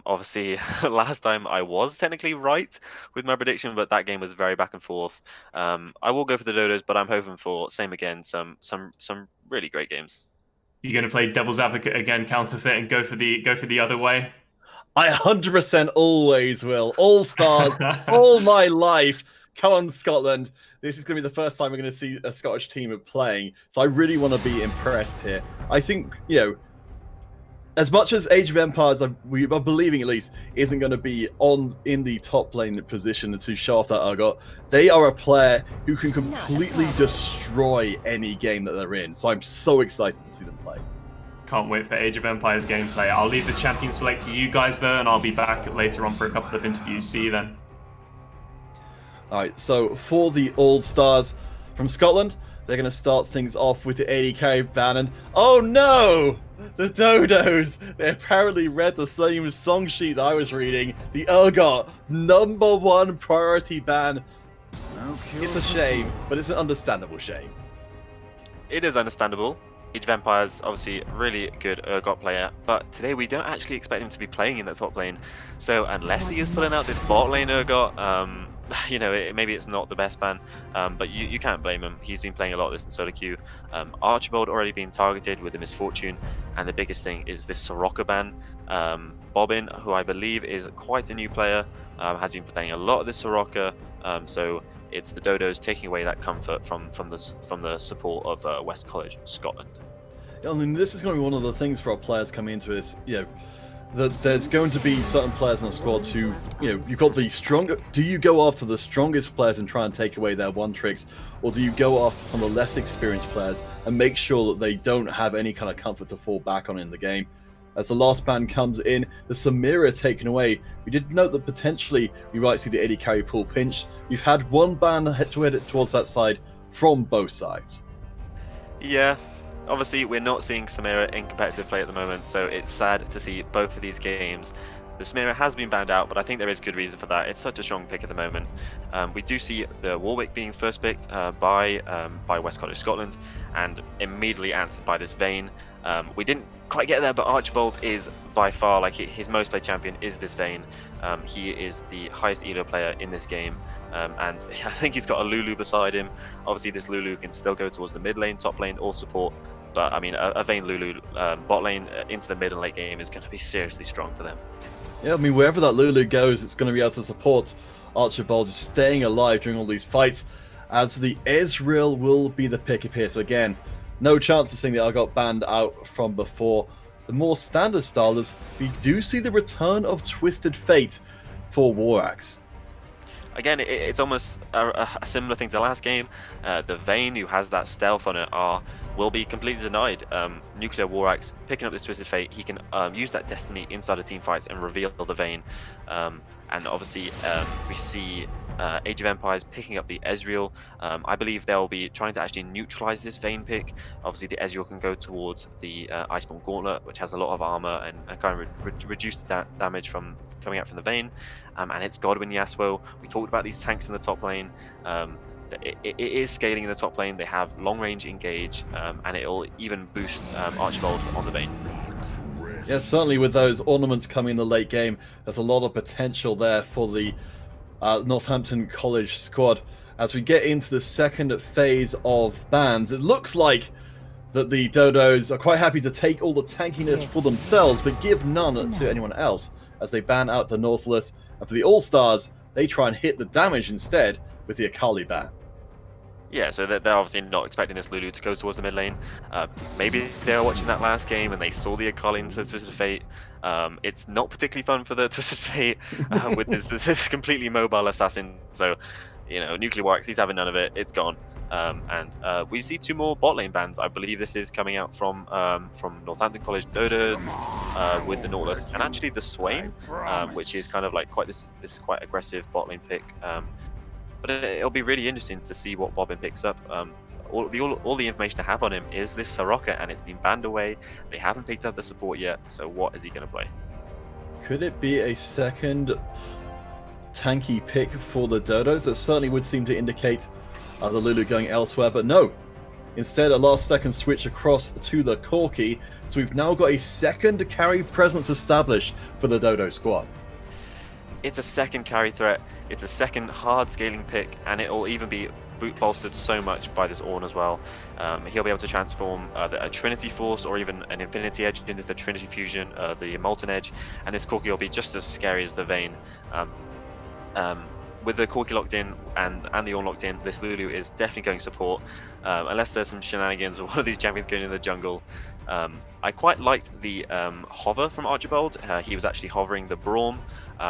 Obviously, last time I was technically right with my prediction, but that game was very back and forth. I will go for the DODOS, but I'm hoping for same again, some really great games. You're going to play devil's advocate again, Counterfeit, and go for the other way. I 100% always will. All-Stars, all my life. Come on, Scotland. This is going to be the first time we're going to see a Scottish team playing. So I really want to be impressed here. I think, as much as Age of Empires, we are believing at least, isn't going to be in the top lane position to show off that Urgot, they are a player who can completely destroy any game that they're in. So I'm so excited to see them play. Can't wait for Age of Empires gameplay. I'll leave the champion select to you guys though, and I'll be back later on for a couple of interviews. See you then. Alright, so for the All-Stars from Scotland, they're going to start things off with the AD carry ban, and oh no! The DODOS! They apparently read the same song sheet that I was reading. The Urgot, #1 priority ban. It's a shame, but it's an understandable shame. It is understandable. Age of Empires, obviously really good Urgot player, but today we don't actually expect him to be playing in the top lane. So unless he is pulling out this bot lane Urgot, maybe it's not the best ban, but you can't blame him. He's been playing a lot of this in solo queue. Archibald already been targeted with the Misfortune, and the biggest thing is this Soraka ban. Bobbin, who I believe is quite a new player, has been playing a lot of this Soraka, so it's the DODOS taking away that comfort from the support of West College, Scotland. I mean, this is going to be one of the things for our players coming into this, that there's going to be certain players in the squad who, you've got the stronger. Do you go after the strongest players and try and take away their one tricks, or do you go after some of the less experienced players and make sure that they don't have any kind of comfort to fall back on in the game? As the last ban comes in, the Samira taken away. We did note that potentially we might see the AD carry pool pinch. We've had one ban head towards that side from both sides. Yeah. Obviously, we're not seeing Samira in competitive play at the moment, so it's sad to see both of these games. The Samira has been banned out, but I think there is good reason for that. It's such a strong pick at the moment. We do see the Warwick being first picked by West College Scotland, and immediately answered by this Vayne. We didn't quite get there, but Archibald is by far, his most played champion is this Vayne. He is the highest elo player in this game, and I think he's got a Lulu beside him. Obviously, this Lulu can still go towards the mid lane, top lane, or support. But I mean, a Vayne Lulu bot lane into the mid and late game is going to be seriously strong for them. Yeah, I mean, wherever that Lulu goes, it's going to be able to support Archibald just staying alive during all these fights, as the Ezreal will be the pick up here. So again, no chance of seeing the Urgot banned out from before. The more standard stylers, we do see the return of Twisted Fate for Warax. Again, it's almost a similar thing to last game. The Vayne, who has that stealth on her R, will be completely denied. Nuclear Warax picking up this Twisted Fate, he can use that Destiny inside of team fights and reveal the Vayne. And obviously, we see Age of Empires picking up the Ezreal. I believe they'll be trying to actually neutralize this Vayne pick. Obviously, the Ezreal can go towards the Iceborne Gauntlet, which has a lot of armor and kind of reduce the damage from coming out from the Vayne. And it's Godwin Yasuo. We talked about these tanks in the top lane. It is scaling in the top lane. They have long range engage, and it'll even boost Archibald on the Vayne. Yeah, certainly with those ornaments coming in the late game, there's a lot of potential there for the Northampton College squad. As we get into the second phase of bans, it looks like that the DODOS are quite happy to take all the tankiness for themselves, but give none to anyone else, as they ban out the Nautilus. And for the All-Stars, they try and hit the damage instead with the Akali ban. Yeah, so they're obviously not expecting this Lulu to go towards the mid lane. Maybe they were watching that last game and they saw the Akali into the Twisted Fate. It's not particularly fun for the Twisted Fate with this completely mobile assassin. So, Nuclear Warax, he's having none of it. It's gone. And we see two more bot lane bans. I believe this is coming out from Northampton College DODOS with the Nautilus and actually the Swain, which is kind of like this quite aggressive bot lane pick. But it'll be really interesting to see what Bobbin picks up. All the information I have on him is this Soraka, and it's been banned away. They haven't picked up the support yet, so what is he going to play? Could it be a second tanky pick for the DODOS? That certainly would seem to indicate the Lulu going elsewhere, but no. Instead, a last-second switch across to the Corki, so we've now got a second carry presence established for the Dodo squad. It's a second carry threat, it's a second hard scaling pick, and it'll even be bolstered so much by this Ornn as well. He'll be able to transform a Trinity Force or even an Infinity Edge into the Trinity Fusion, the Molten Edge, and this Corki will be just as scary as the Vayne. With the Corki locked in and the Ornn locked in, this Lulu is definitely going support, unless there's some shenanigans with one of these champions going in the jungle. I quite liked the hover from Archibald. He was actually hovering the Braum,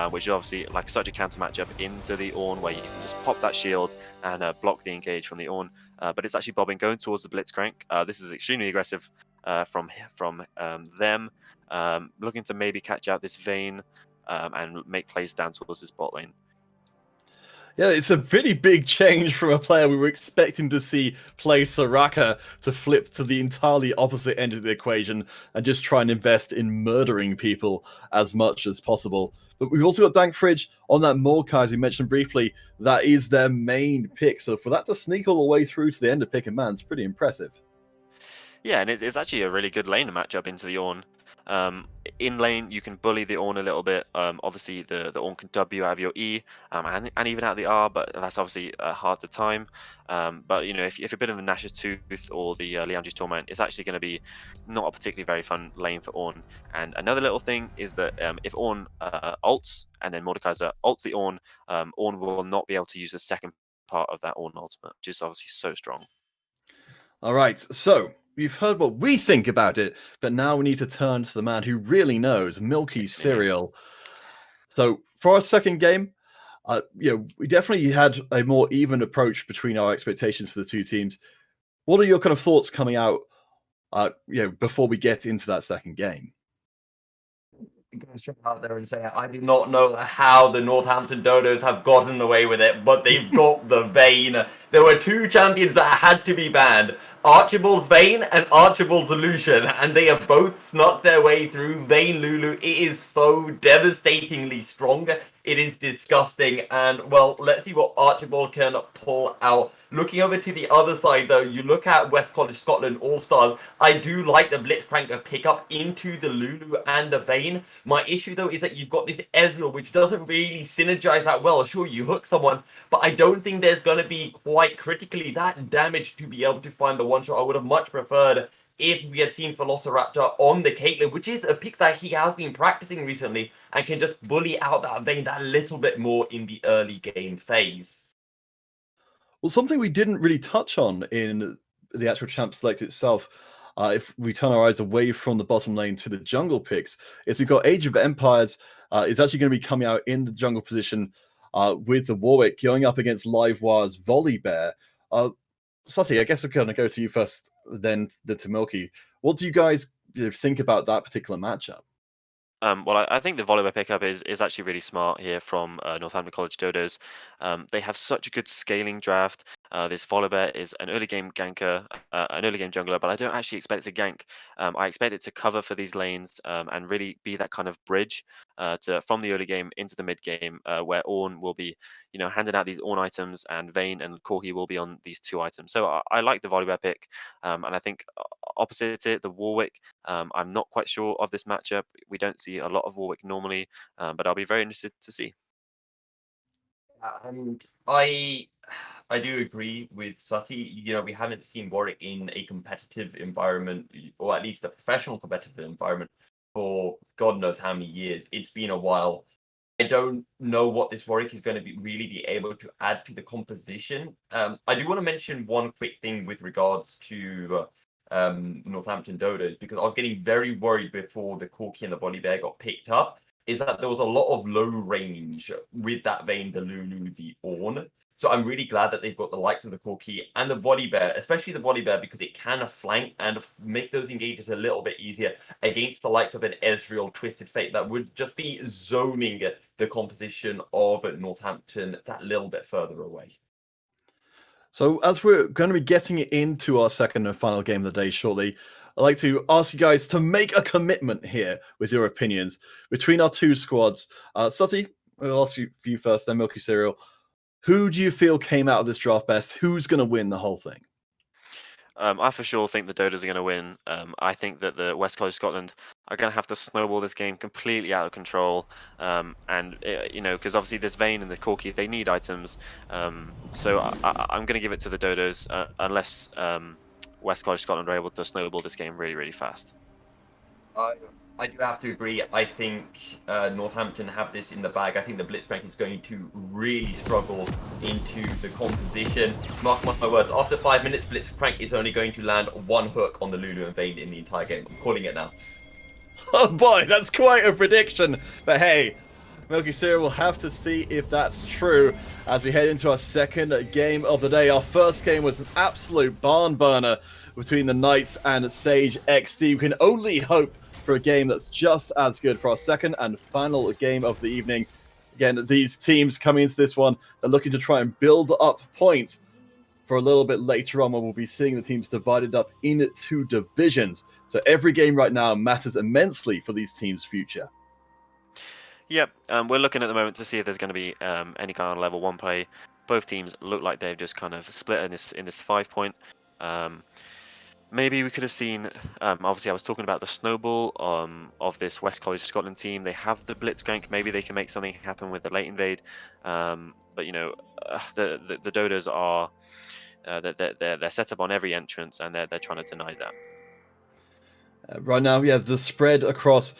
which is obviously like such a counter matchup into the Ornn, where you can just pop that shield and block the engage from the Ornn. But it's actually bobbing going towards the Blitzcrank. This is extremely aggressive from them, looking to maybe catch out this Vayne and make plays down towards his bot lane. Yeah, it's a pretty big change from a player we were expecting to see play Soraka to flip to the entirely opposite end of the equation and just try and invest in murdering people as much as possible. But we've also got Dank Fridge on that Mordekaiser, as you mentioned briefly. That is their main pick. So for that to sneak all the way through to the end of pick and man, it's pretty impressive. Yeah, and it's actually a really good lane matchup into the Ornn. In lane, you can bully the Ornn a little bit. Obviously, the Ornn can W out of your E and even out of the R, but that's obviously hard to time. But you know, if you're a bit of the Nash's Tooth or the Liandry's Torment, it's actually going to be not a particularly very fun lane for Ornn. And another little thing is that if Ornn ults and then Mordekaiser ults the Ornn, Ornn will not be able to use the second part of that Ornn ultimate, which is obviously so strong. All right, so you've heard what we think about it, but now we need to turn to the man who really knows, Milky Cereal. So for our second game, we definitely had a more even approach between our expectations for the two teams. What are your kind of thoughts coming out, before we get into that second game? Go straight out there and say I do not know how the Northampton Dodos have gotten away with it, but they've got the Vayne. There were two champions that had to be banned, Archibald's Vayne and Archibald's Lucian, and they have both snuck their way through. Vayne Lulu, it is so devastatingly strong. It is disgusting, and well, let's see what Archibald can pull out. Looking over to the other side, though, you look at West College Scotland All-Stars. I do like the Blitzcrank pick up into the Lulu and the Vayne. My issue, though, is that you've got this Ezreal, which doesn't really synergize that well. Sure, you hook someone, but I don't think there's going to be quite critically that damage to be able to find the one-shot. I would have much preferred if we had seen Velociraptor on the Caitlyn, which is a pick that he has been practicing recently and can just bully out that Vayne that little bit more in the early game phase. Well, something we didn't really touch on in the actual champ select itself, if we turn our eyes away from the bottom lane to the jungle picks, is we've got Age of Empires is actually going to be coming out in the jungle position with the Warwick going up against Livewire's Volibear. Sati, I guess I'm going to go to you first, then to Milky. What do you guys think about that particular matchup? Well, I think the Volibear pickup is actually really smart here from Northampton College Dodos. They have such a good scaling draft. This Volibear is an early game ganker, an early game jungler, but I don't actually expect it to gank. I expect it to cover for these lanes and really be that kind of bridge from the early game into the mid game, where Ornn will be, handing out these Ornn items, and Vayne and Corki will be on these two items. So I like the Volibear pick, and I think opposite it, the Warwick. I'm not quite sure of this matchup. We don't see a lot of Warwick normally, but I'll be very interested to see. And I do agree with Sati. We haven't seen Warwick in a competitive environment, or at least a professional competitive environment, for God knows how many years. It's been a while. I don't know what this Warwick is going to really be able to add to the composition. I do want to mention one quick thing with regards to Northampton Dodos, because I was getting very worried before the Corki and the Volibear got picked up, is that there was a lot of low range with that Vayne, the Lulu, the Ornn. So I'm really glad that they've got the likes of the Corki and the Volibear, especially the Volibear, because it can flank and make those engages a little bit easier against the likes of an Ezreal, Twisted Fate that would just be zoning the composition of Northampton that little bit further away. So as we're going to be getting into our second and final game of the day shortly, I'd like to ask you guys to make a commitment here with your opinions between our two squads. Sati, I'll ask you first, then Milky Cereal. Who do you feel came out of this draft best? Who's going to win the whole thing? I for sure think the DODOS are going to win. I think that the West Coast Scotland are going to have to snowball this game completely out of control. Because obviously this Vayne and the Corki, they need items. So I'm going to give it to the DODOS unless West Coast Scotland are able to snowball this game really, really fast. I do have to agree. I think Northampton have this in the bag. I think the Blitzcrank is going to really struggle into the composition. Mark my words, after 5 minutes, Blitzcrank is only going to land one hook on the Lulu and Vayne in the entire game. I'm calling it now. Oh boy, that's quite a prediction. But hey, Milky Cereal will have to see if that's true as we head into our second game of the day. Our first game was an absolute barn burner between the Knights and Sage XD. We can only hope for a game that's just as good for our second and final game of the evening. Again, these teams coming into this one are looking to try and build up points for a little bit later on when we'll be seeing the teams divided up into divisions. So every game right now matters immensely for these teams' future. Yep, we're looking at the moment to see if there's going to be any kind of level 1 play. Both teams look like they've just kind of split in this 5 point. Maybe we could have seen, obviously I was talking about the snowball of this West College Scotland team. They have the Blitzcrank, maybe they can make something happen with the late invade. But you know, the DODOS are, they're set up on every entrance and they're trying to deny that. Right now, we have the spread across.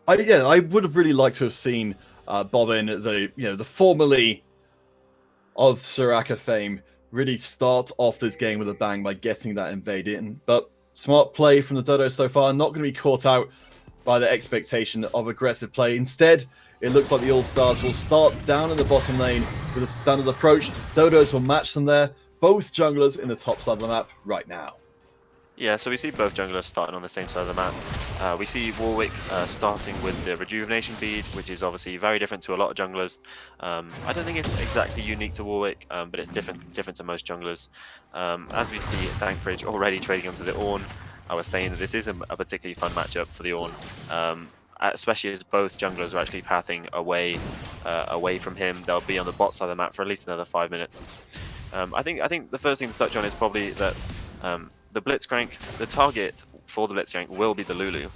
I would have really liked to have seen Bobbin, the formerly of Soraka fame, really start off this game with a bang by getting that invade in. But smart play from the DODOS so far, not going to be caught out by the expectation of aggressive play. Instead, it looks like the All-Stars will start down in the bottom lane with a standard approach. DODOS will match them there. Both junglers in the top side of the map right now. Yeah, so we see both junglers starting on the same side of the map. We see Warwick starting with the rejuvenation bead, which is obviously very different to a lot of junglers. I don't think it's exactly unique to Warwick, but it's different to most junglers. As we see Dankbridge already trading onto the Ornn, I was saying that this is a particularly fun matchup for the Ornn, especially as both junglers are actually pathing away from him. They'll be on the bot side of the map for at least another 5 minutes. I think the first thing to touch on is probably that the Blitzcrank, the target for the Blitzcrank will be the Lulu.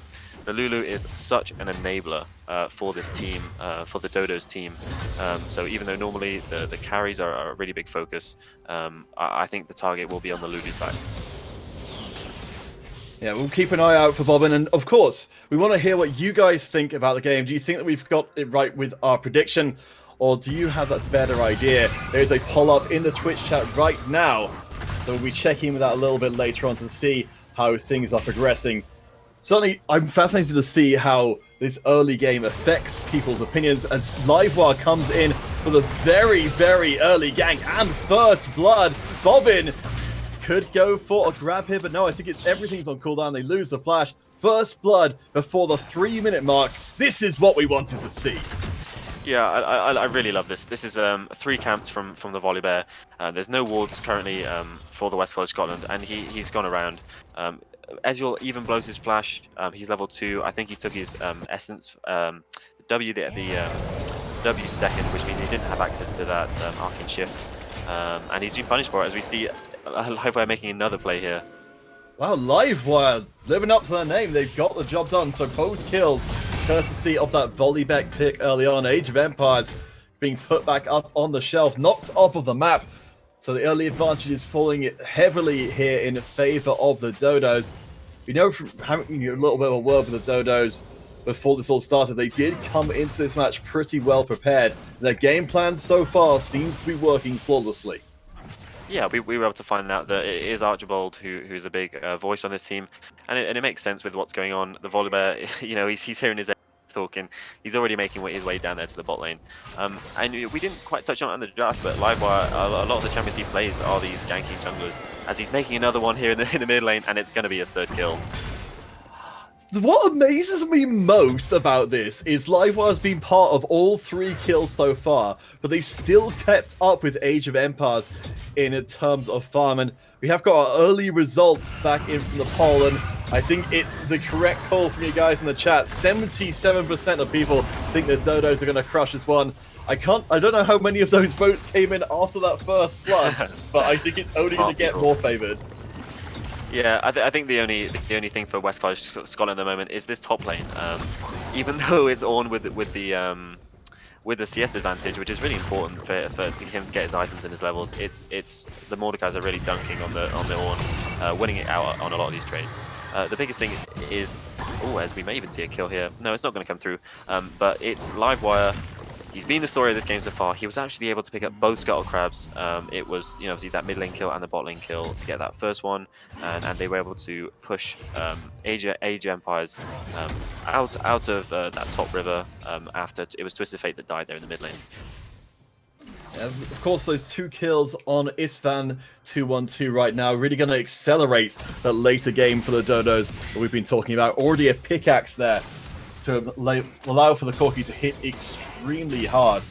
The Lulu is such an enabler for this team, for the DODOS team. So even though normally the carries are a really big focus, I think the target will be on the Lulu's back. Yeah, we'll keep an eye out for Bobbin, and of course, we want to hear what you guys think about the game. Do you think that we've got it right with our prediction, or do you have a better idea? There's a poll up in the Twitch chat right now, so we'll be checking with that a little bit later on to see how things are progressing. Certainly, I'm fascinated to see how this early game affects people's opinions as Livewire comes in for the very, very early gank and first blood. Bobbin could go for a grab here, but no, I think everything's on cooldown. They lose the flash. First blood before the 3-minute mark. This is what we wanted to see. Yeah, I really love this. This is 3 camps from the Volibear. There's no wards currently for the West Coast Scotland, and he's gone around. Ezreal even blows his flash. He's level 2. I think he took his essence W the W second, which means he didn't have access to that arcane shift, and he's been punished for it. As we see, Livewire making another play here. Wow, Livewire living up to their name. They've got the job done. So both kills, courtesy of that volleyback pick early on. Age of Empires being put back up on the shelf, knocked off of the map. So the early advantage is falling heavily here in favor of the DODOS. We know from having a little bit of a word with the DODOS before this all started, they did come into this match pretty well prepared. Their game plan so far seems to be working flawlessly. Yeah, we were able to find out that it is Archibald who's a big voice on this team, and it makes sense with what's going on. The Volibear, he's hearing his talking. He's already making his way down there to the bot lane. And we didn't quite touch on it in the draft, but Livewire, a lot of the Champions League plays are these ganking junglers, as he's making another one here in the mid lane, and it's going to be a 3rd kill. What amazes me most about this is Livewire's been part of all 3 kills so far, but they've still kept up with Age of Empires in terms of farm. And we have got our early results back in from the poll, and I think it's the correct call from you guys in the chat. 77% of people think the DODOS are going to crush this one. I don't know how many of those votes came in after that first blood, but I think it's only going to get more favored. Yeah, I think the only thing for West College Scotland at the moment is this top lane. Even though it's on with the CS advantage, which is really important for him to get his items and his levels. It's the Mordekai's are really dunking on the Ornn, winning it out on a lot of these trades. The biggest thing is, as we may even see a kill here. No, it's not going to come through. But it's Livewire. He's been the story of this game so far. He was actually able to pick up both Scuttle Crabs. It was, obviously that mid lane kill and the bot lane kill to get that first one, and they were able to push Age Empires out of that top river after it was Twisted Fate that died there in the mid lane. Of course, those 2 kills on Isfan 2-1-2 right now really going to accelerate that later game for the Dodos that we've been talking about. Already a pickaxe there to allow for the Corki to hit extremely hard.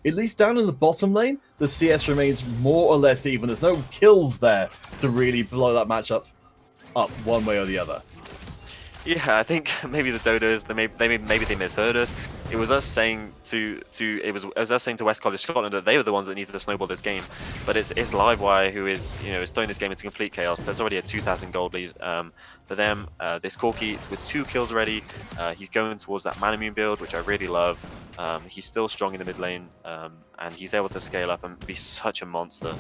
At least down in the bottom lane, the CS remains more or less even. There's no kills there to really blow that matchup up one way or the other. Yeah, I think maybe the Dodos, maybe they misheard us. It was us saying to West College Scotland that they were the ones that needed to snowball this game, but it's Livewire who is throwing this game into complete chaos. There's already a 2,000 gold lead for them. This Corki with 2 kills already. He's going towards that Manamune build, which I really love. He's still strong in the mid lane, and he's able to scale up and be such a monster.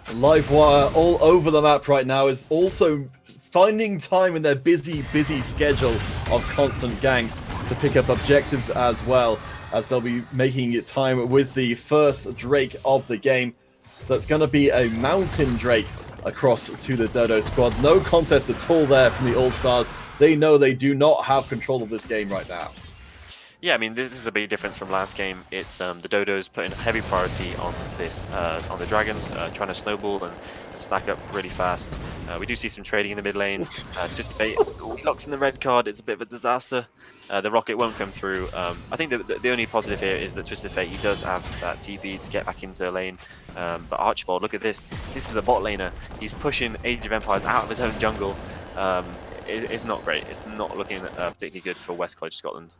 Livewire all over the map right now is also finding time in their busy schedule of constant ganks to pick up objectives, as well as they'll be making it time with the first Drake of the game. So it's going to be a Mountain Drake across to the Dodo squad. No contest at all there from the All-Stars. They know they do not have control of this game right now. Yeah, I mean, this is a big difference from last game. It's the Dodos putting heavy priority on this, on the Dragons, trying to snowball and stack up really fast. We do see some trading in the mid lane. Just he locks in the red card. It's a bit of a disaster. The rocket won't come through. I think the only positive here is that Twisted Fate, he does have that TP to get back into the lane. But Archibald, look at this. This is a bot laner. He's pushing Age of Empires out of his own jungle. It's not great. It's not looking particularly good for West College Scotland.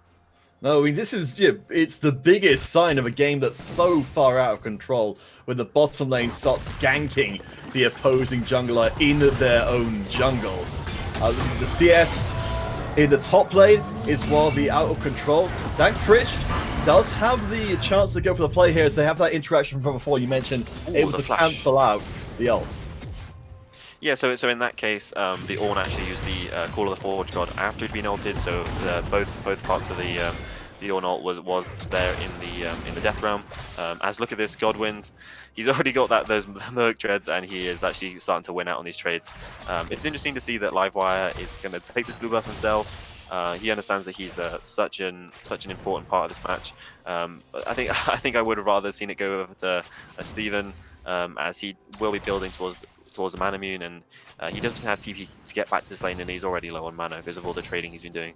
No, I mean, this is, it's the biggest sign of a game that's so far out of control when the bottom lane starts ganking the opposing jungler in their own jungle. The CS in the top lane is wildly out of control. That Critch does have the chance to go for the play here, as they have that interaction from before you mentioned, able to cancel out the ult. Yeah, so in that case, the Ornn actually used the Call of the Forge God after he'd been ulted, so both parts of the Ornn ult was there in the Death Realm. As look at this Godwind, he's already got those Merc Dreads, and he is actually starting to win out on these trades. It's interesting to see that Livewire is going to take this blue buff himself. He understands that he's such an important part of this match. But I think I would have rather seen it go over to Steven, as he will be building towards the Manamune, and he doesn't have TP to get back to this lane, and he's already low on mana because of all the trading he's been doing.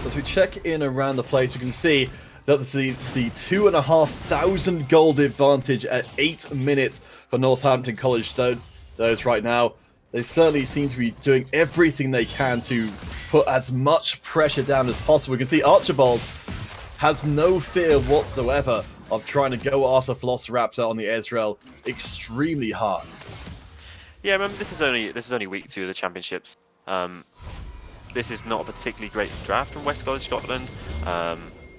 So as we check in around the place, you can see that the 2,500 gold advantage at 8 minutes for Northampton College those right now. They certainly seem to be doing everything they can to put as much pressure down as possible. We can see Archibald has no fear whatsoever of trying to go after Velociraptor on the Ezreal extremely hard. Yeah, remember this is only week 2 of the championships. This is not a particularly great draft from West College Scotland,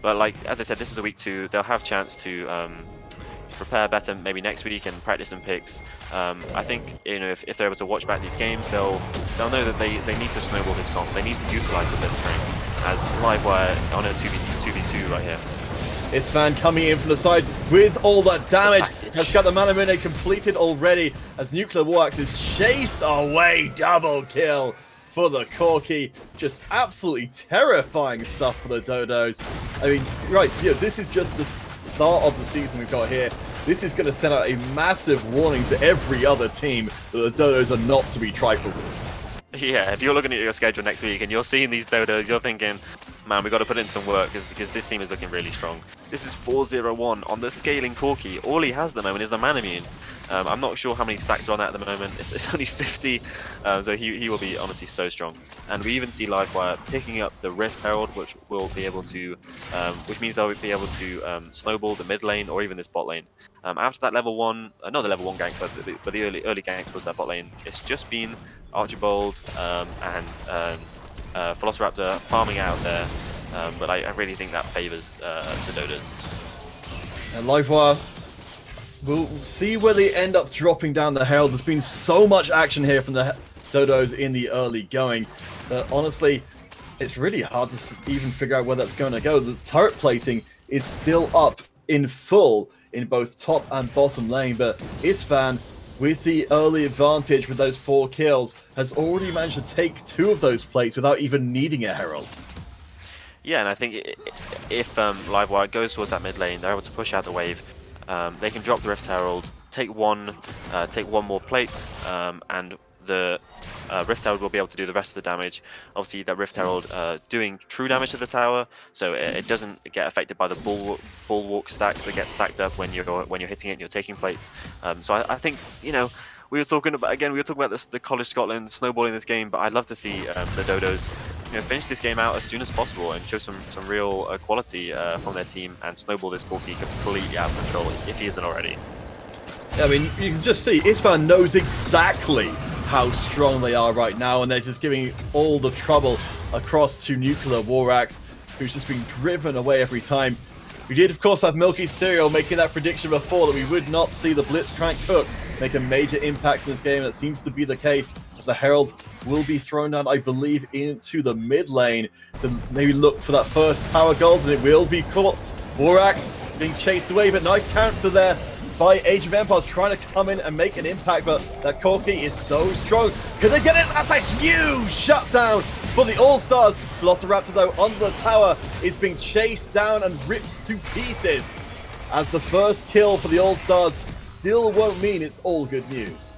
but like as I said, this is a week 2. They'll have chance to prepare better maybe next week and practice some picks. I think if they're able to watch back these games, they'll know that they need to snowball this comp. They need to utilize the bit of strength as Livewire on a 2v2 right here. Isfan coming in from the sides with all that damage. Has got the Manamune completed already as Nuclear War Axe is chased away. Double kill for the Corki. Just absolutely terrifying stuff for the Dodos. I mean, right, this is just the start of the season we've got here. This is going to send out a massive warning to every other team that the Dodos are not to be trifled with. Yeah, if you're looking at your schedule next week and you're seeing these Dodos, you're thinking, man, we've got to put in some work because this team is looking really strong. This is 4-0-1 on the scaling Corki. All he has at the moment is the Manamune. I'm not sure how many stacks are on that at the moment. It's only 50, so he will be honestly so strong. And we even see Livewire picking up the Rift Herald, which will be able to, which means they'll be able to snowball the mid lane or even this bot lane. After that level 1, not the level 1 gank, but the early gank towards that bot lane, it's just been Archibald and Velociraptor farming out there. But I really think that favors the DODOS. And Livewire, we'll see where they end up dropping down the Herald. There's been so much action here from the DODOS in the early going that honestly, it's really hard to even figure out where that's going to go. The turret plating is still up in full in both top and bottom lane, but Isvan, with the early advantage with those 4 kills, has already managed to take 2 of those plates without even needing a Herald. Yeah, and I think if Livewire goes towards that mid lane, they're able to push out the wave. They can drop the Rift Herald, take one more plate, and the Rift Herald will be able to do the rest of the damage. Obviously, that Rift Herald doing true damage to the tower, so it doesn't get affected by the bulwark stacks that get stacked up when you're hitting it and you're taking plates. So I think, you know, we were talking about the College Scotland snowballing this game, but I'd love to see the DODOS, you know, finish this game out as soon as possible and show some real quality from their team and snowball this Corki completely out of control if he isn't already. I mean, you can just see Isvan knows exactly how strong they are right now, and they're just giving all the trouble across to Nuclear Warax, who's just being driven away every time. We did, of course, have Milky Cereal making that prediction before that we would not see the Blitzcrank Cook make a major impact in this game, and it seems to be the case, as the Herald will be thrown down, I believe, into the mid lane to maybe look for that first tower gold, and it will be caught. Warax being chased away, but nice counter there by Age of Empires trying to come in and make an impact, but that Corki is so strong. Could they get it? That's a huge shutdown for the All-Stars. Velociraptor, though, on the tower is being chased down and ripped to pieces, as the first kill for the All-Stars still won't mean it's all good news.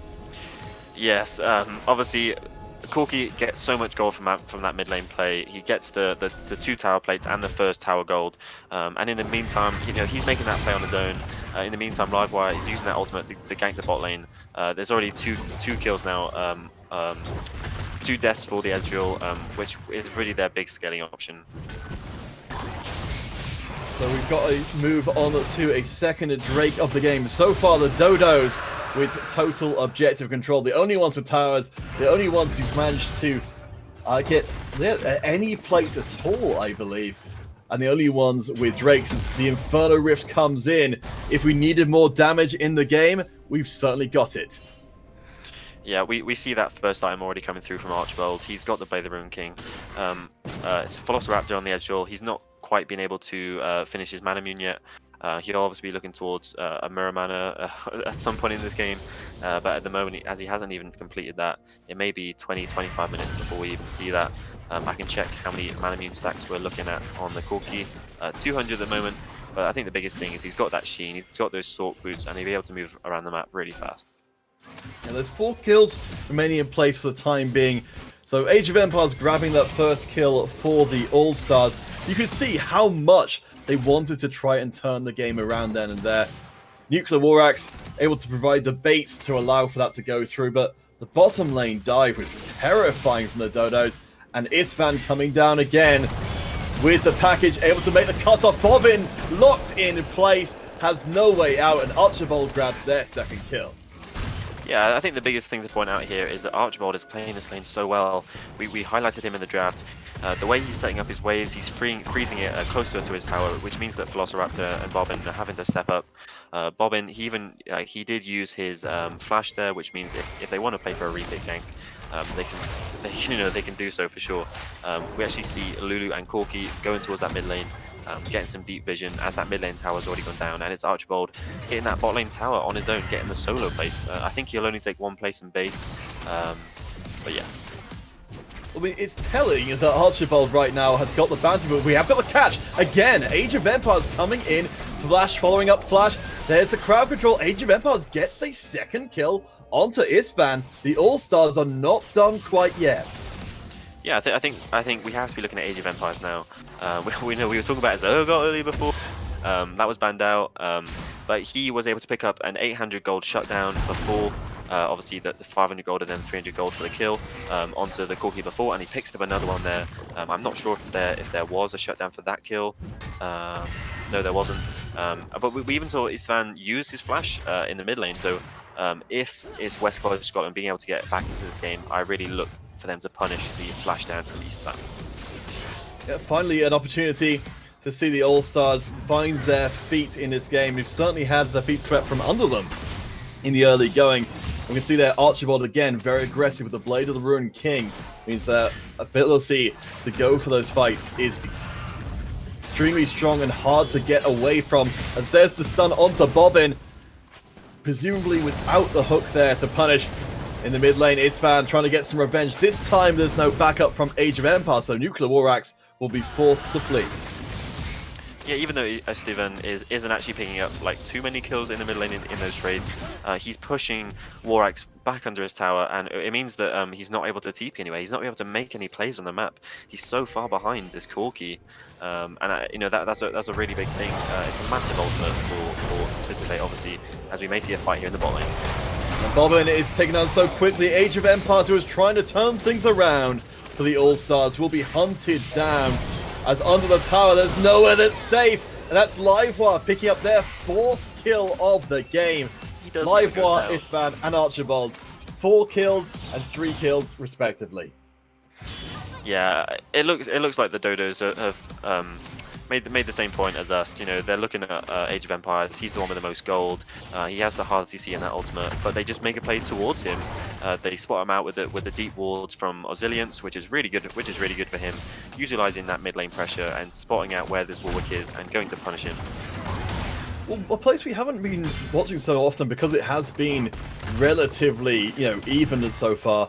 Yes, obviously, Corki gets so much gold from that mid lane play. He gets the 2 tower plates and the first tower gold, and in the meantime, you know, he's making that play on his own. In the meantime, Livewire is using that ultimate to gank the bot lane. There's already two kills now, 2 deaths for the Ezreal, which is really their big scaling option. So we've got to move on to a second Drake of the game. So far, the DODOS with total objective control. The only ones with towers, the only ones who've managed to get any plates at all, I believe. And the only ones with Drakes as the Inferno Rift comes in. If we needed more damage in the game, we've certainly got it. Yeah, we see that first item already coming through from Archibald. He's got the Blade the Rune King. It's Velociraptor on the Ezreal. He's not quite been able to finish his Manamune yet. He'll obviously be looking towards a Mirror Mana at some point in this game, but at the moment, as he hasn't even completed that, it may be 20-25 minutes before we even see that. I can check how many Manamune stacks we're looking at on the Corki. 200 at the moment, but I think the biggest thing is he's got that Sheen, he's got those Sork Boots, and he'll be able to move around the map really fast. Yeah, there's 4 kills remaining in place for the time being. So Age of Empires grabbing that first kill for the All-Stars. You could see how much they wanted to try and turn the game around then and there. Nuclear Warax able to provide the bait to allow for that to go through, but the bottom lane dive was terrifying from the DODOS, and Isvan coming down again with the package, able to make the cutoff. Bobbin locked in place, has no way out, and Archibald grabs their second kill. Yeah, I think the biggest thing to point out here is that Archibald is playing this lane so well. We highlighted him in the draft. The way he's setting up his waves, he's freezing it closer to his tower, which means that Velociraptor and Bobbin are having to step up. Bobbin, he did use his flash there, which means if they want to play for a repick gank, they can do so for sure. We actually see Lulu and Corki going towards that mid lane, getting some deep vision as that mid lane tower's already gone down, and it's Archibald hitting that bot lane tower on his own, getting the solo place. I think he'll only take 1 place in base, but yeah. I mean, it's telling that Archibald right now has got the bounty, but we have got the catch. Again, Age of Empires coming in. Flash following up Flash. There's the crowd control. Age of Empires gets a second kill onto Isvan. The All-Stars are not done quite yet. Yeah, I think we have to be looking at Age of Empires now. We know we were talking about Alsager earlier before. That was banned out. but he was able to pick up an 800 gold shutdown before. Obviously, the 500 gold and then 300 gold for the kill onto the Corki before, and he picks up another one there. I'm not sure if there was a shutdown for that kill. No, there wasn't. But we even saw Istvan use his flash in the mid lane. So if it's West College Scotland being able to get back into this game, I really look for them to punish the flash down from Istvan. Yeah, finally an opportunity to see the All-Stars find their feet in this game. They've certainly had their feet swept from under them in the early going. We can see their Archibald again, very aggressive with the Blade of the Ruined King. Means their ability to go for those fights is extremely strong and hard to get away from. As there's the stun onto Bobbin, presumably without the hook there to punish. In the mid lane, Istvan trying to get some revenge. This time there's no backup from Age of Empires, so Nuclear War Axe will be forced to flee. Yeah, even though Estevan isn't actually picking up like too many kills in the mid lane in those trades, he's pushing Warax back under his tower, and it means that he's not able to TP anyway. He's not able to make any plays on the map. He's so far behind this Corki, and you know that's a really big thing. It's a massive ultimate for Twisted, obviously, as we may see a fight here in the bot lane. And Bobbin is taken on so quickly. Age of Empires, who is trying to turn things around for the All-Stars, will be hunted down. As under the tower, there's nowhere that's safe. And that's Livewire picking up their 4th kill of the game. Livewire, Istvan, and Archibald. 4 kills and 3 kills, respectively. Yeah, it looks like the DODOS have made the same point as us. You know, they're looking at Age of Empires. He's the one with the most gold. He has the hard CC in that ultimate, but they just make a play towards him. They spot him out with the deep wards from Auxiliants, which is really good for him, utilizing that mid lane pressure and spotting out where this Warwick is and going to punish him. Well, a place we haven't been watching so often because it has been relatively, even so far.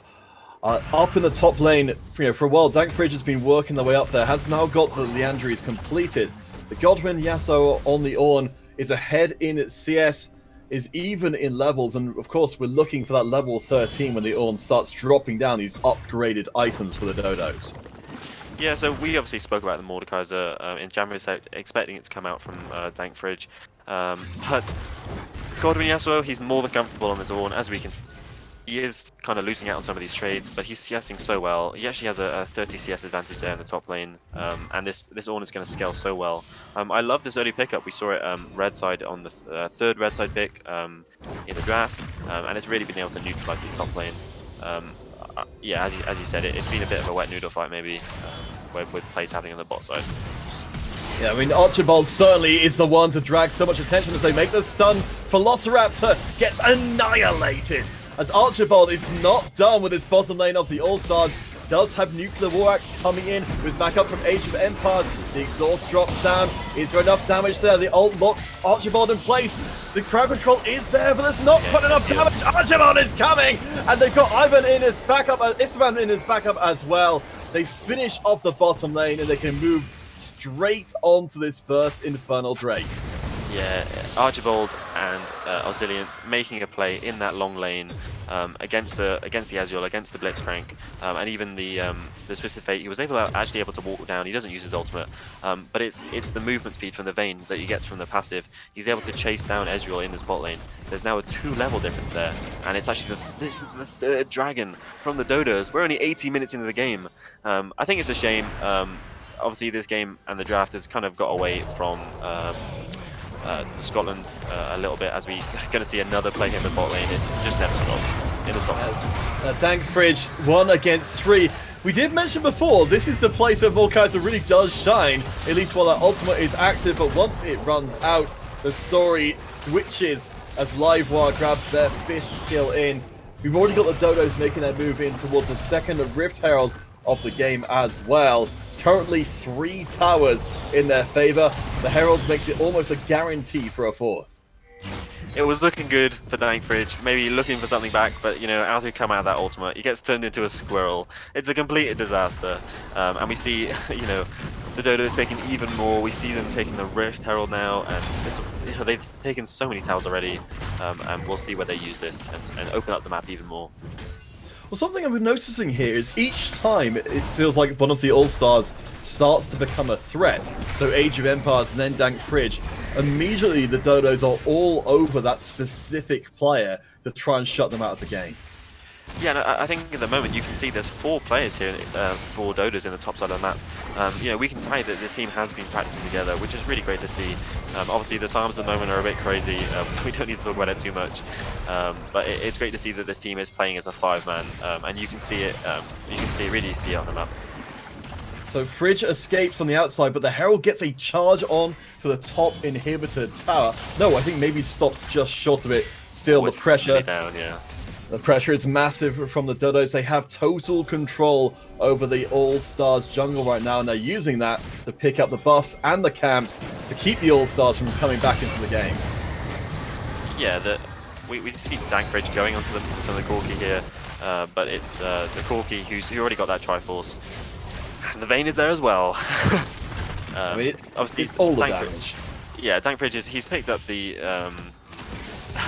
Up in the top lane, for a while, Dankfridge has been working their way up there, has now got the Leandries completed. The Godwin Yasuo on the Ornn is ahead in CS, is even in levels, and of course we're looking for that level 13 when the Ornn starts dropping down these upgraded items for the DODOS. Yeah, so we obviously spoke about the Mordekaiser in January, so expecting it to come out from Dankfridge. But Godwin Yasuo, he's more than comfortable on this Ornn, as we can see. He is kind of losing out on some of these trades, but he's CSing so well. He actually has a 30 CS advantage there in the top lane, and this Ornn is going to scale so well. I love this early pickup. We saw it red side on the 3rd red side pick in the draft, and it's really been able to neutralize this top lane. Yeah, as you said, it's been a bit of a wet noodle fight maybe, with plays happening on the bot side. Yeah, I mean, Archibald certainly is the one to drag so much attention as they make the stun. Velociraptor gets annihilated. As Archibald is not done with his bottom lane of the All-Stars, does have Nuclear War Axe coming in with backup from Age of Empires. The exhaust drops down. Is there enough damage there? The ult locks Archibald in place. The crowd control is there, but there's not quite enough damage. Archibald is coming, and they've got Ivan in his backup, Istvan in his backup as well. They finish off the bottom lane, and they can move straight onto this first Infernal Drake. Yeah, Archibald and Auxiliant making a play in that long lane against the Azul, against the Blitzcrank, and even the Twisted Fate. He was actually able to walk down. He doesn't use his ultimate, but it's the movement speed from the Vayne that he gets from the passive. He's able to chase down Ezreal in this bot lane. There's now a 2-level difference there, and it's actually this is the 3rd dragon from the DODOS. We're only 80 minutes into the game. I think it's a shame. Obviously, this game and the draft has kind of got away from Scotland a little bit, as we're going to see another play here in the bot lane. It just never stops in the top lane. Dankfridge 1 against 3. We did mention before, this is the place where Mordekaiser really does shine, at least while that ultimate is active, but once it runs out, the story switches as Livewire grabs their 5th kill in. We've already got the DODOS making their move in towards the 2nd Rift Herald of the game as well. Currently 3 towers in their favor. The Herald makes it almost a guarantee for a 4th. It was looking good for Dankfridge, maybe looking for something back, but as we come out of that ultimate, he gets turned into a squirrel. It's a complete disaster, and we see the DODOS taking even more. We see them taking the Rift Herald now, and they've taken so many towers already, and we'll see where they use this and open up the map even more. Well, something I've been noticing here is each time it feels like one of the All-Stars starts to become a threat. So Age of Empires and then Dank Fridge. Immediately the Dodos are all over that specific player to try and shut them out of the game. Yeah, no, I think at the moment you can see there's 4 players here, 4 Dodos in the top side of the map. You know, we can tell that this team has been practicing together, which is really great to see. Obviously, the times at the moment are a bit crazy. We don't need to talk about it too much, but it's great to see that this team is playing as a 5-man, and you can see it. You can really see it on the map. So Fridge escapes on the outside, but the Herald gets a charge on to the top inhibitor tower. No, I think maybe stops just short of it. Still, the pressure. Really down, yeah. The pressure is massive from the Dodos. They have total control over the All-Stars jungle right now, and they're using that to pick up the buffs and the camps to keep the All-Stars from coming back into the game. Yeah, we see Dank Fridge going onto the Corki here, but it's the Corki who already got that Triforce. The Vayne is there as well. I mean, it's obviously all the damage. Yeah, Dank Fridge he's picked up the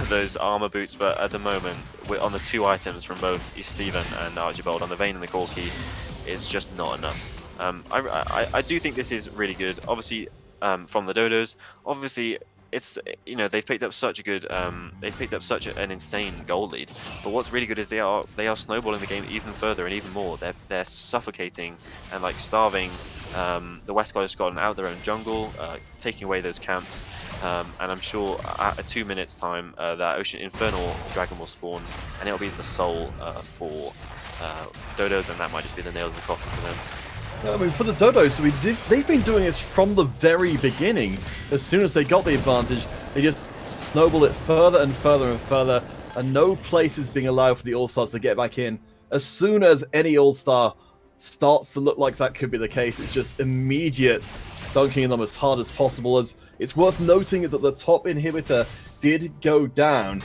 those armor boots, but at the moment we're on the 2 items from both Steven and Archibald on the Vayne and the Corki. It's just not enough. I do think this is really good. Obviously, from the Dodos, obviously it's, you know, they've picked up such a good an insane goal lead. But what's really good is they are snowballing the game even further and even more. They're suffocating and like starving the West Coast of Scotland out their own jungle, taking away those camps. And I'm sure at 2 minutes time that Ocean Infernal Dragon will spawn, and it'll be the soul for Dodos, and that might just be the nail in the coffin for them. I mean, for the Dodos, they've been doing this from the very beginning. As soon as they got the advantage, they just snowball it further and further and further, and no place is being allowed for the All-Stars to get back in. As soon as any All-Star starts to look like that could be the case, it's just immediate dunking them as hard as possible. As it's worth noting that the top inhibitor did go down,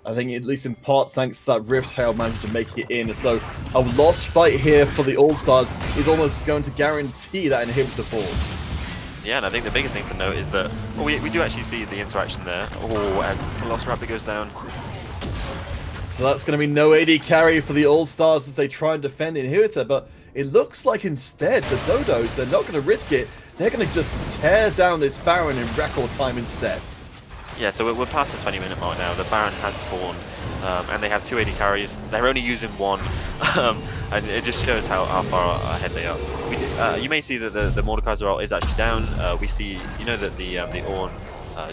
I think at least in part thanks to that Rift Herald managed to make it in. So a lost fight here for the All-Stars is almost going to guarantee that inhibitor falls. Yeah, and I think the biggest thing to note is that we do actually see the interaction there. Oh, and Velociraptor goes down. So that's going to be no AD carry for the All-Stars as they try and defend the inhibitor, but it looks like instead the Dodos, they're not going to risk it. They're going to just tear down this Baron in record time instead. Yeah, so we're past the 20-minute mark now. The Baron has spawned, and they have 2 AD carries. They're only using 1, and it just shows how far ahead they are. You may see that the Mordekaiser ult is actually down. We see, you know, that the Ornn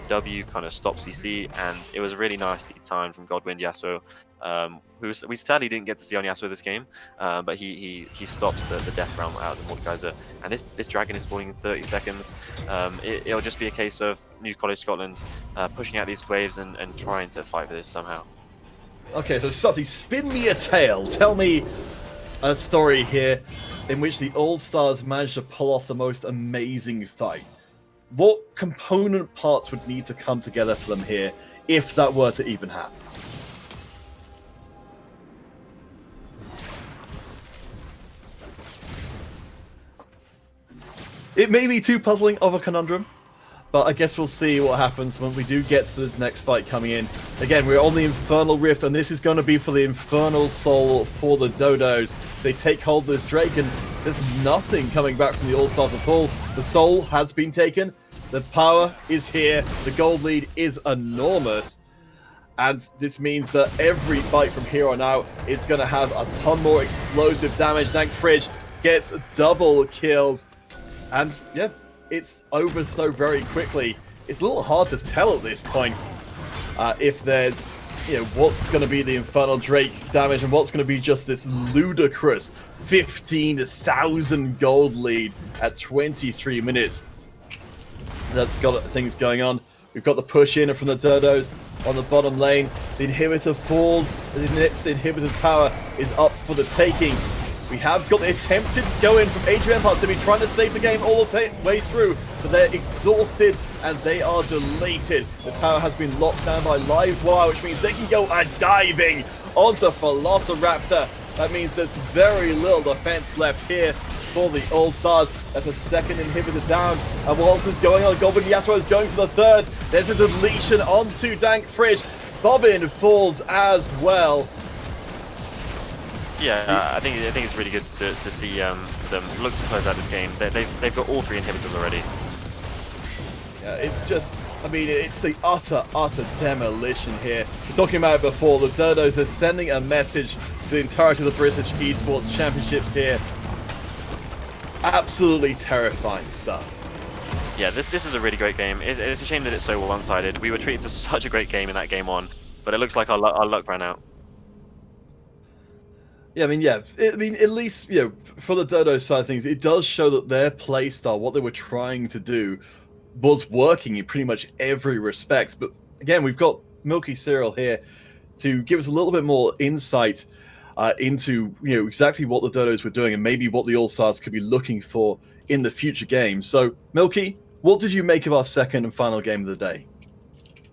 W kind of stopped CC, and it was really nicely timed from Godwind Yasuo. We sadly didn't get to see on Yasuo this game, but he stops the death realm out of the Mordekaiser, and this dragon is spawning in 30 seconds. It'll just be a case of New College Scotland pushing out these waves and trying to fight for this somehow. Okay, so Sutty, spin me a tale. Tell me a story here in which the All-Stars managed to pull off the most amazing fight. What component parts would need to come together for them here if that were to even happen? It may be too puzzling of a conundrum, but I guess we'll see what happens when we do get to this next fight coming in. Again, we're on the Infernal Rift, and this is going to be for the Infernal Soul for the Dodos. They take hold of this Drake, and there's nothing coming back from the All-Stars at all. The Soul has been taken, the power is here, the gold lead is enormous, and this means that every fight from here on out is going to have a ton more explosive damage. Dank Fridge gets double kills. And yeah, it's over so very quickly. It's a little hard to tell at this point if there's, you know, what's going to be the Infernal Drake damage and what's going to be just this ludicrous 15,000 gold lead at 23 minutes. That's got things going on. We've got the push in from the Dodos on the bottom lane. The inhibitor falls. The next inhibitor tower is up for the taking. We have got the attempted go-in from Age of Empires. They've been trying to save the game all the way through, but they're exhausted and they are deleted. The tower has been locked down by live wire, which means they can go diving onto Velociraptor. That means there's very little defense left here for the All-Stars. That's a second inhibitor down. And what else is going on? Goblin Yasuo is going for the third. There's a deletion onto Dank Fridge. Bobbin falls as well. Yeah, I think it's really good to see them look to close out this game. They've got all 3 inhibitors already. Yeah, it's just, I mean, it's the utter demolition here. We're talking about it before. The DODOS are sending a message to the entirety of the British Esports Championships here. Absolutely terrifying stuff. Yeah, this is a really great game. It's a shame that it's so one-sided. We were treated to such a great game in that game 1, but it looks like our luck ran out. Yeah, I mean, at least, for the DODOS side of things, it does show that their playstyle, what they were trying to do, was working in pretty much every respect. But again, we've got Milky Cereal here to give us a little bit more insight into exactly what the DODOS were doing and maybe what the All-Stars could be looking for in the future games. So, Milky, what did you make of our second and final game of the day?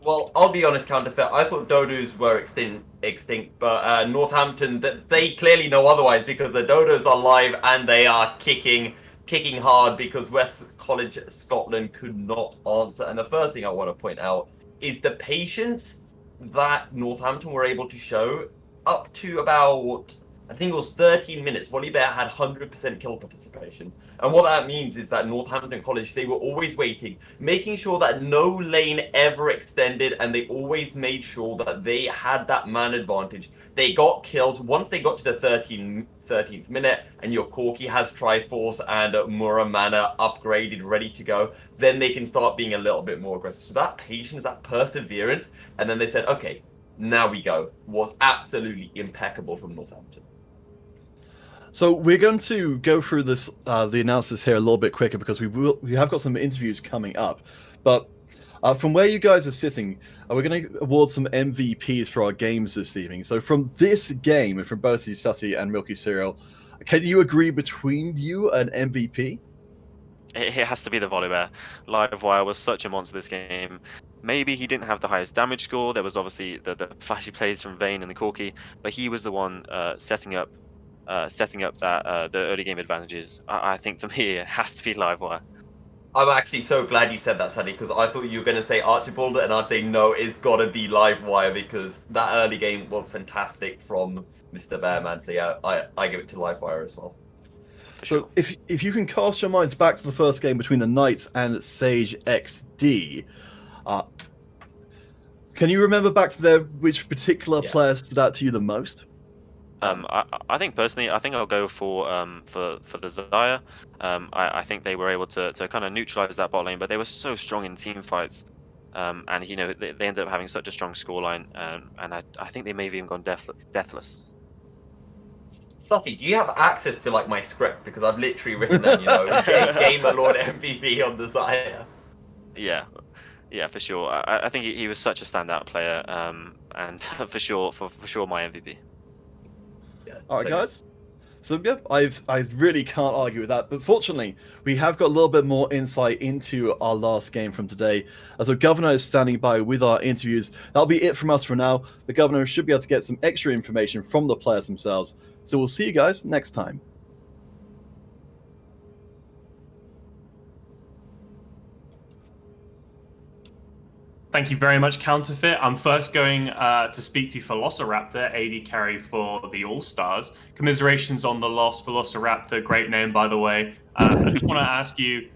Well, I'll be honest, Counterfeit. I thought DODOS were extinct, but Northampton, they clearly know otherwise because the DODOS are live and they are kicking hard because West College Scotland could not answer. And the first thing I want to point out is the patience that Northampton were able to show up to about, I think it was 13 minutes. Volibear had 100% kill participation. And what that means is that Northampton College, they were always waiting, making sure that no lane ever extended, and they always made sure that they had that man advantage. They got kills. Once they got to the 13th minute, and your Corki has Triforce and Muramana upgraded, ready to go, then they can start being a little bit more aggressive. So that patience, that perseverance, and then they said, okay, now we go, was absolutely impeccable from Northampton. So we're going to go through this the analysis here a little bit quicker because we have got some interviews coming up. But from where you guys are sitting, we're going to award some MVPs for our games this evening. So from this game, from both you, Sutty and Milky Cereal, can you agree between you an MVP? It has to be the Volibear. Livewire was such a monster this game. Maybe he didn't have the highest damage score. There was obviously the flashy plays from Vayne and the Corki, but he was the one setting up that the early game advantages. I think for me it has to be Livewire. I'm actually so glad you said that, Sunny, because I thought you were going to say Archibald, and I'd say no, it's got to be Livewire because that early game was fantastic from Mr. Bearman. So yeah, I give it to Livewire as well. So if you can cast your minds back to the first game between the Knights and Sage XD, can you remember back to there which particular player stood out to you the most? I think personally, I think I'll go for the Xayah. I think they were able to kind of neutralize that bot lane, but they were so strong in team fights, and they ended up having such a strong scoreline, and I think they may have even gone deathless. Sutty, do you have access to like my script? Because I've literally written down, Gamer Lord MVP on the Xayah. Yeah, for sure. I think he was such a standout player, and for sure my MVP. Yeah, all right, guys. So yeah, I really can't argue with that. But fortunately, we have got a little bit more insight into our last game from today. As our governor is standing by with our interviews, that'll be it from us for now. The governor should be able to get some extra information from the players themselves. So we'll see you guys next time. Thank you very much, Counterfeit. I'm first going to speak to Velociraptor, AD carry for the All-Stars. Commiserations on the loss, Velociraptor, great name, by the way. I just want to ask you,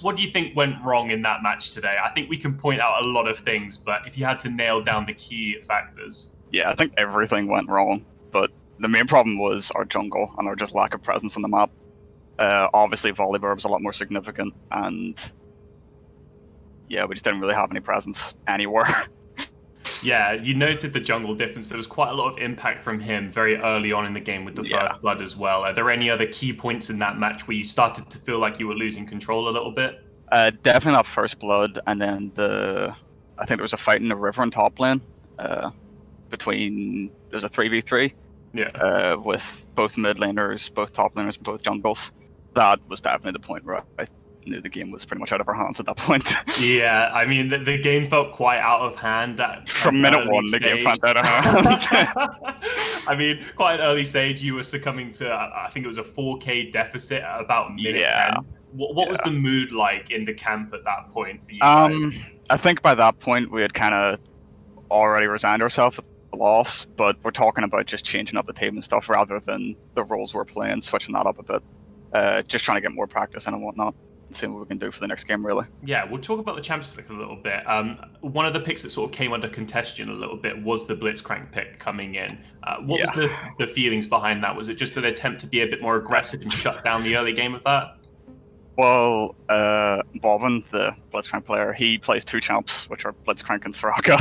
what do you think went wrong in that match today? I think we can point out a lot of things, but if you had to nail down the key factors. Yeah, I think everything went wrong, but the main problem was our jungle and our just lack of presence on the map. Obviously, Volibear was a lot more significant, and yeah, we just didn't really have any presence anywhere. Yeah, you noted the jungle difference. There was quite a lot of impact from him very early on in the game with the first blood as well. Are there any other key points in that match where you started to feel like you were losing control a little bit? Definitely that first blood, and then I think there was a fight in the river in top lane between, there was a 3v3 with both mid laners, both top laners, and both jungles. That was definitely the point where I knew the game was pretty much out of our hands at that point. Yeah, I mean, the game felt quite out of hand. From minute one, the game felt out of hand. I mean, quite an early stage, you were succumbing to, I think it was a 4K deficit at about minute 10. What was the mood like in the camp at that point for you guys? I think by that point, we had kind of already resigned ourselves loss, but we're talking about just changing up the team and stuff rather than the roles we're playing, switching that up a bit. Just trying to get more practice in and whatnot, and seeing what we can do for the next game, really. Yeah, we'll talk about the Champions League a little bit. One of the picks that sort of came under contention a little bit was the Blitzcrank pick coming in. What was the feelings behind that? Was it just an attempt to be a bit more aggressive and shut down the early game of that? Well, Bobbin, the Blitzcrank player, he plays 2 champs, which are Blitzcrank and Soraka.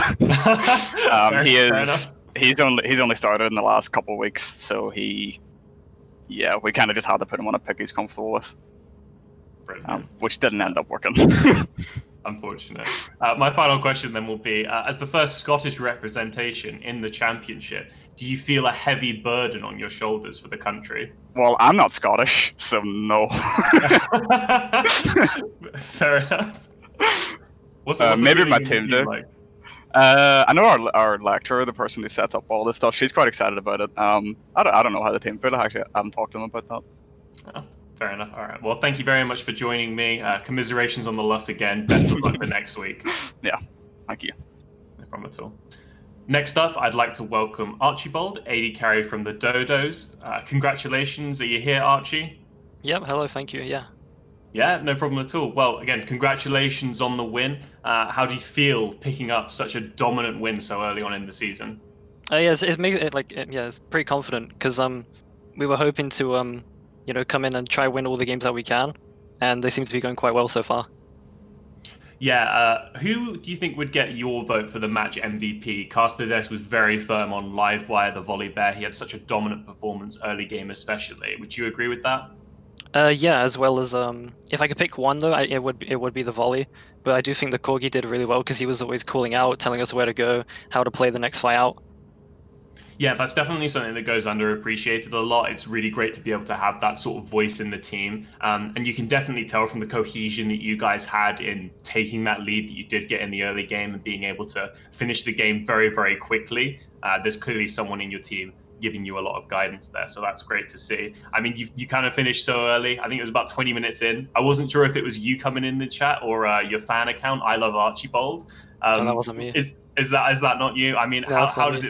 He's only started in the last couple of weeks, so we kind of just had to put him on a pick he's comfortable with, which didn't end up working. Unfortunate. My final question then will be, as the first Scottish representation in the championship, do you feel a heavy burden on your shoulders for the country? Well, I'm not Scottish, so no. Fair enough. Maybe my team do. Like? I know our lecturer, the person who sets up all this stuff, she's quite excited about it. I don't know how the team feel. Actually, I haven't talked to them about that. Oh, fair enough. All right. Well, thank you very much for joining me. Commiserations on the loss again. Best of luck for next week. Yeah, thank you. No problem at all. Next up, I'd like to welcome Archibald, AD carry from the DODOS. Congratulations. Are you here, Archie? Yep, hello, thank you, yeah. Yeah, no problem at all. Well, again, congratulations on the win. How do you feel picking up such a dominant win so early on in the season? It's pretty confident, because we were hoping to come in and try win all the games that we can, and they seem to be going quite well so far. Yeah, who do you think would get your vote for the match MVP? Casterdes was very firm on Livewire, the volley bear. He had such a dominant performance early game especially. Would you agree with that? Yeah, as well as if I could pick one though, it would be the volley. But I do think the Corgi did really well because he was always calling out, telling us where to go, how to play the next fight out. Yeah, that's definitely something that goes underappreciated a lot. It's really great to be able to have that sort of voice in the team. And you can definitely tell from the cohesion that you guys had in taking that lead that you did get in the early game and being able to finish the game very, very quickly. There's clearly someone in your team giving you a lot of guidance there. So that's great to see. I mean, you kind of finished so early. I think it was about 20 minutes in. I wasn't sure if it was you coming in the chat or your fan account, I Love Archibald. No, that wasn't me. Is that not you? I mean, no, how does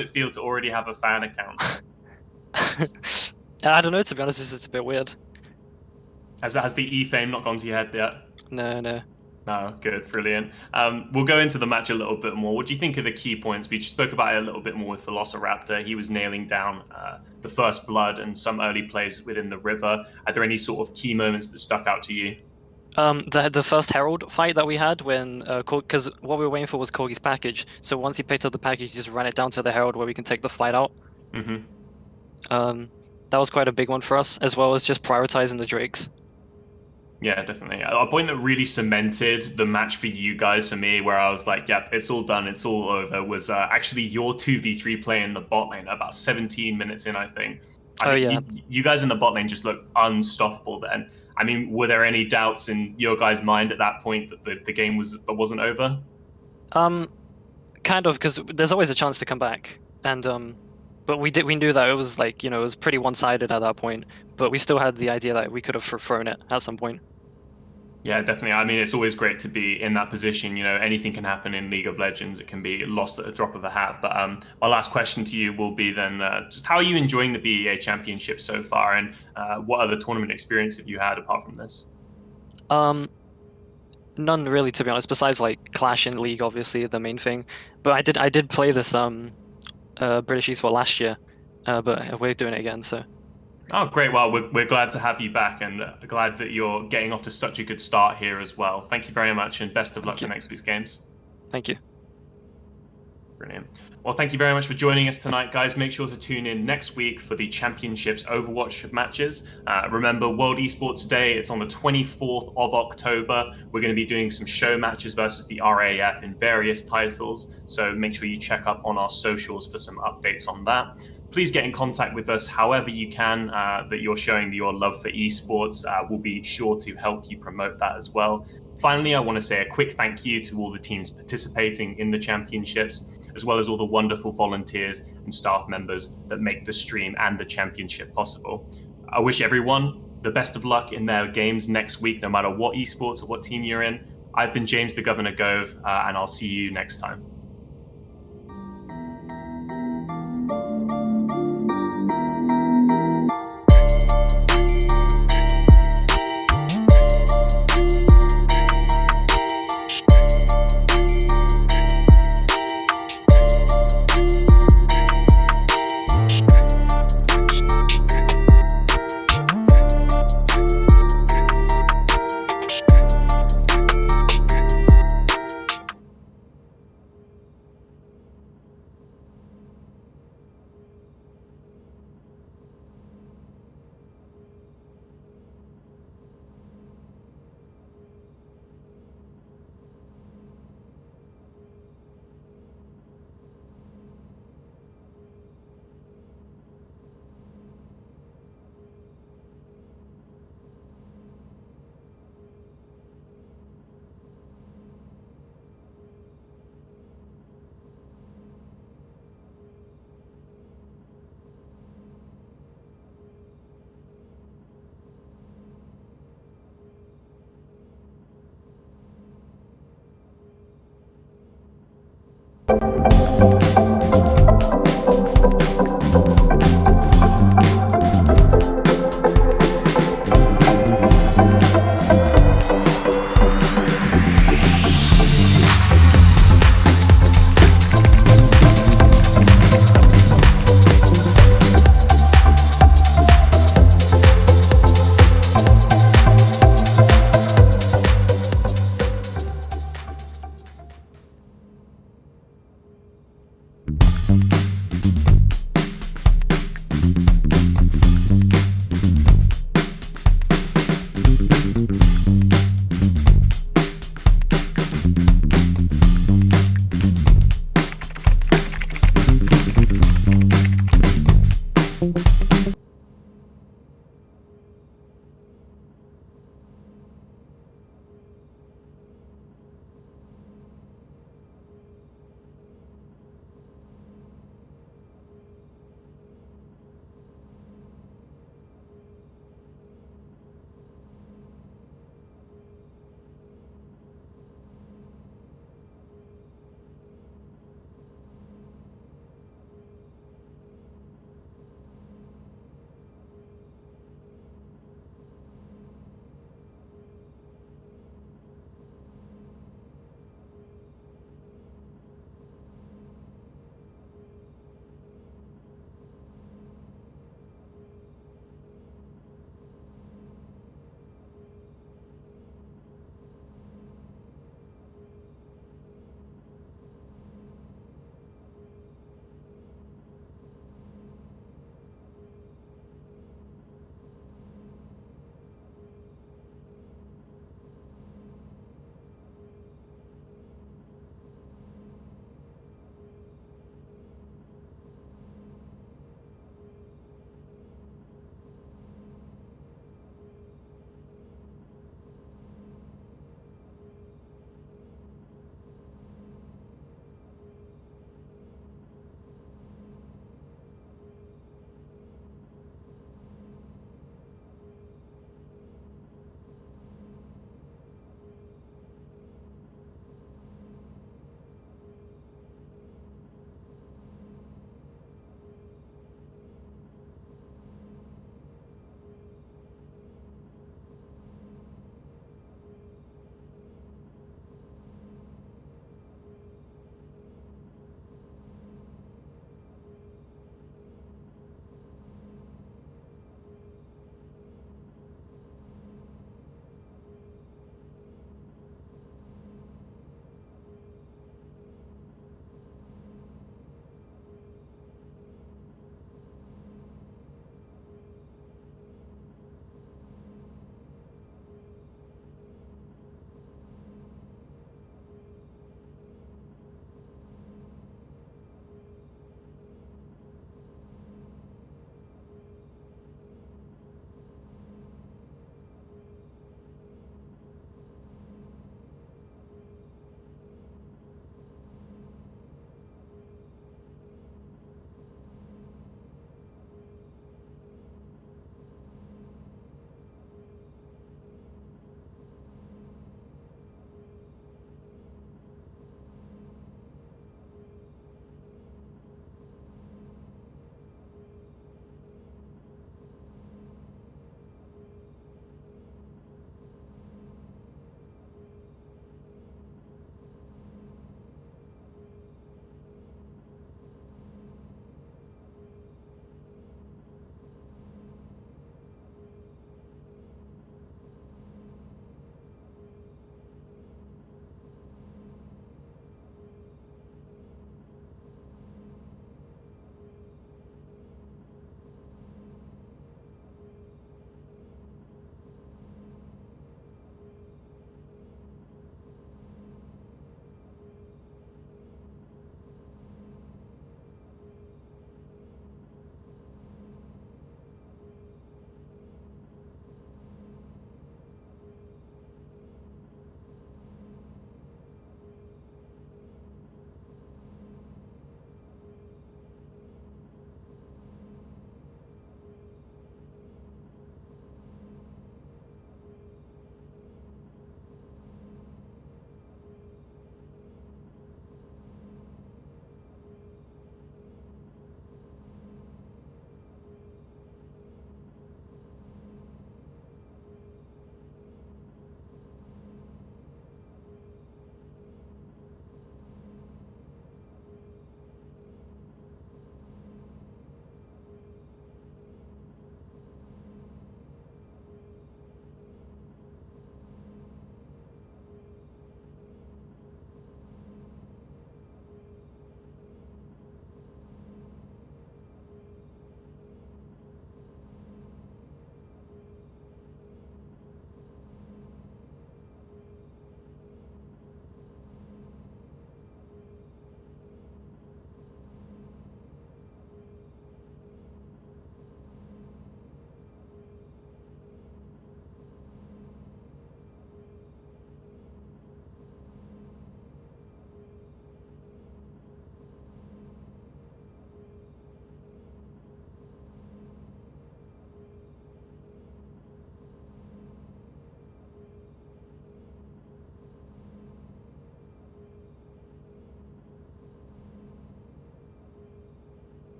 it feel to already have a fan account? I don't know, to be honest, it's a bit weird. Has the E-fame not gone to your head yet? No. No, good, brilliant. We'll go into the match a little bit more. What do you think of the key points? We spoke about it a little bit more with Velociraptor. He was nailing down the first blood and some early plays within the river. Are there any sort of key moments that stuck out to you? The first Herald fight that we had when, because what we were waiting for was Corgi's package. So once he picked up the package, he just ran it down to the Herald where we can take the fight out. Mm-hmm. That was quite a big one for us, as well as just prioritizing the Drakes. Yeah, definitely. A point that really cemented the match for you guys, for me, where I was like, yep, it's all done, it's all over, was actually your 2v3 play in the bot lane about 17 minutes in, I think. You guys in the bot lane just looked unstoppable then. I mean, were there any doubts in your guys' mind at that point that the game wasn't over? Kind of, because there's always a chance to come back, and but we knew that it was like, it was pretty one-sided at that point, but we still had the idea that we could have thrown it at some point. Yeah, definitely. I mean, it's always great to be in that position. Anything can happen in League of Legends. It can be lost at a drop of a hat. But my last question to you will be then, just how are you enjoying the BEA Championship so far, and what other tournament experience have you had apart from this? None really, to be honest, besides like Clash in League, obviously the main thing. But I did play this British Esports last year, but we're doing it again, so. Oh, great. Well, we're glad to have you back, and glad that you're getting off to such a good start here as well. Thank you very much, and best of luck for next week's games. Thank you. Brilliant. Well, thank you very much for joining us tonight, guys. Make sure to tune in next week for the Championships Overwatch matches. Remember, World Esports Day, it's on the 24th of October. We're going to be doing some show matches versus the RAF in various titles, so make sure you check up on our socials for some updates on that. Please get in contact with us however you can, that you're showing your love for esports. We'll be sure to help you promote that as well. Finally, I want to say a quick thank you to all the teams participating in the championships, as well as all the wonderful volunteers and staff members that make the stream and the championship possible. I wish everyone the best of luck in their games next week, no matter what esports or what team you're in. I've been James the Governor Gove, and I'll see you next time. bye.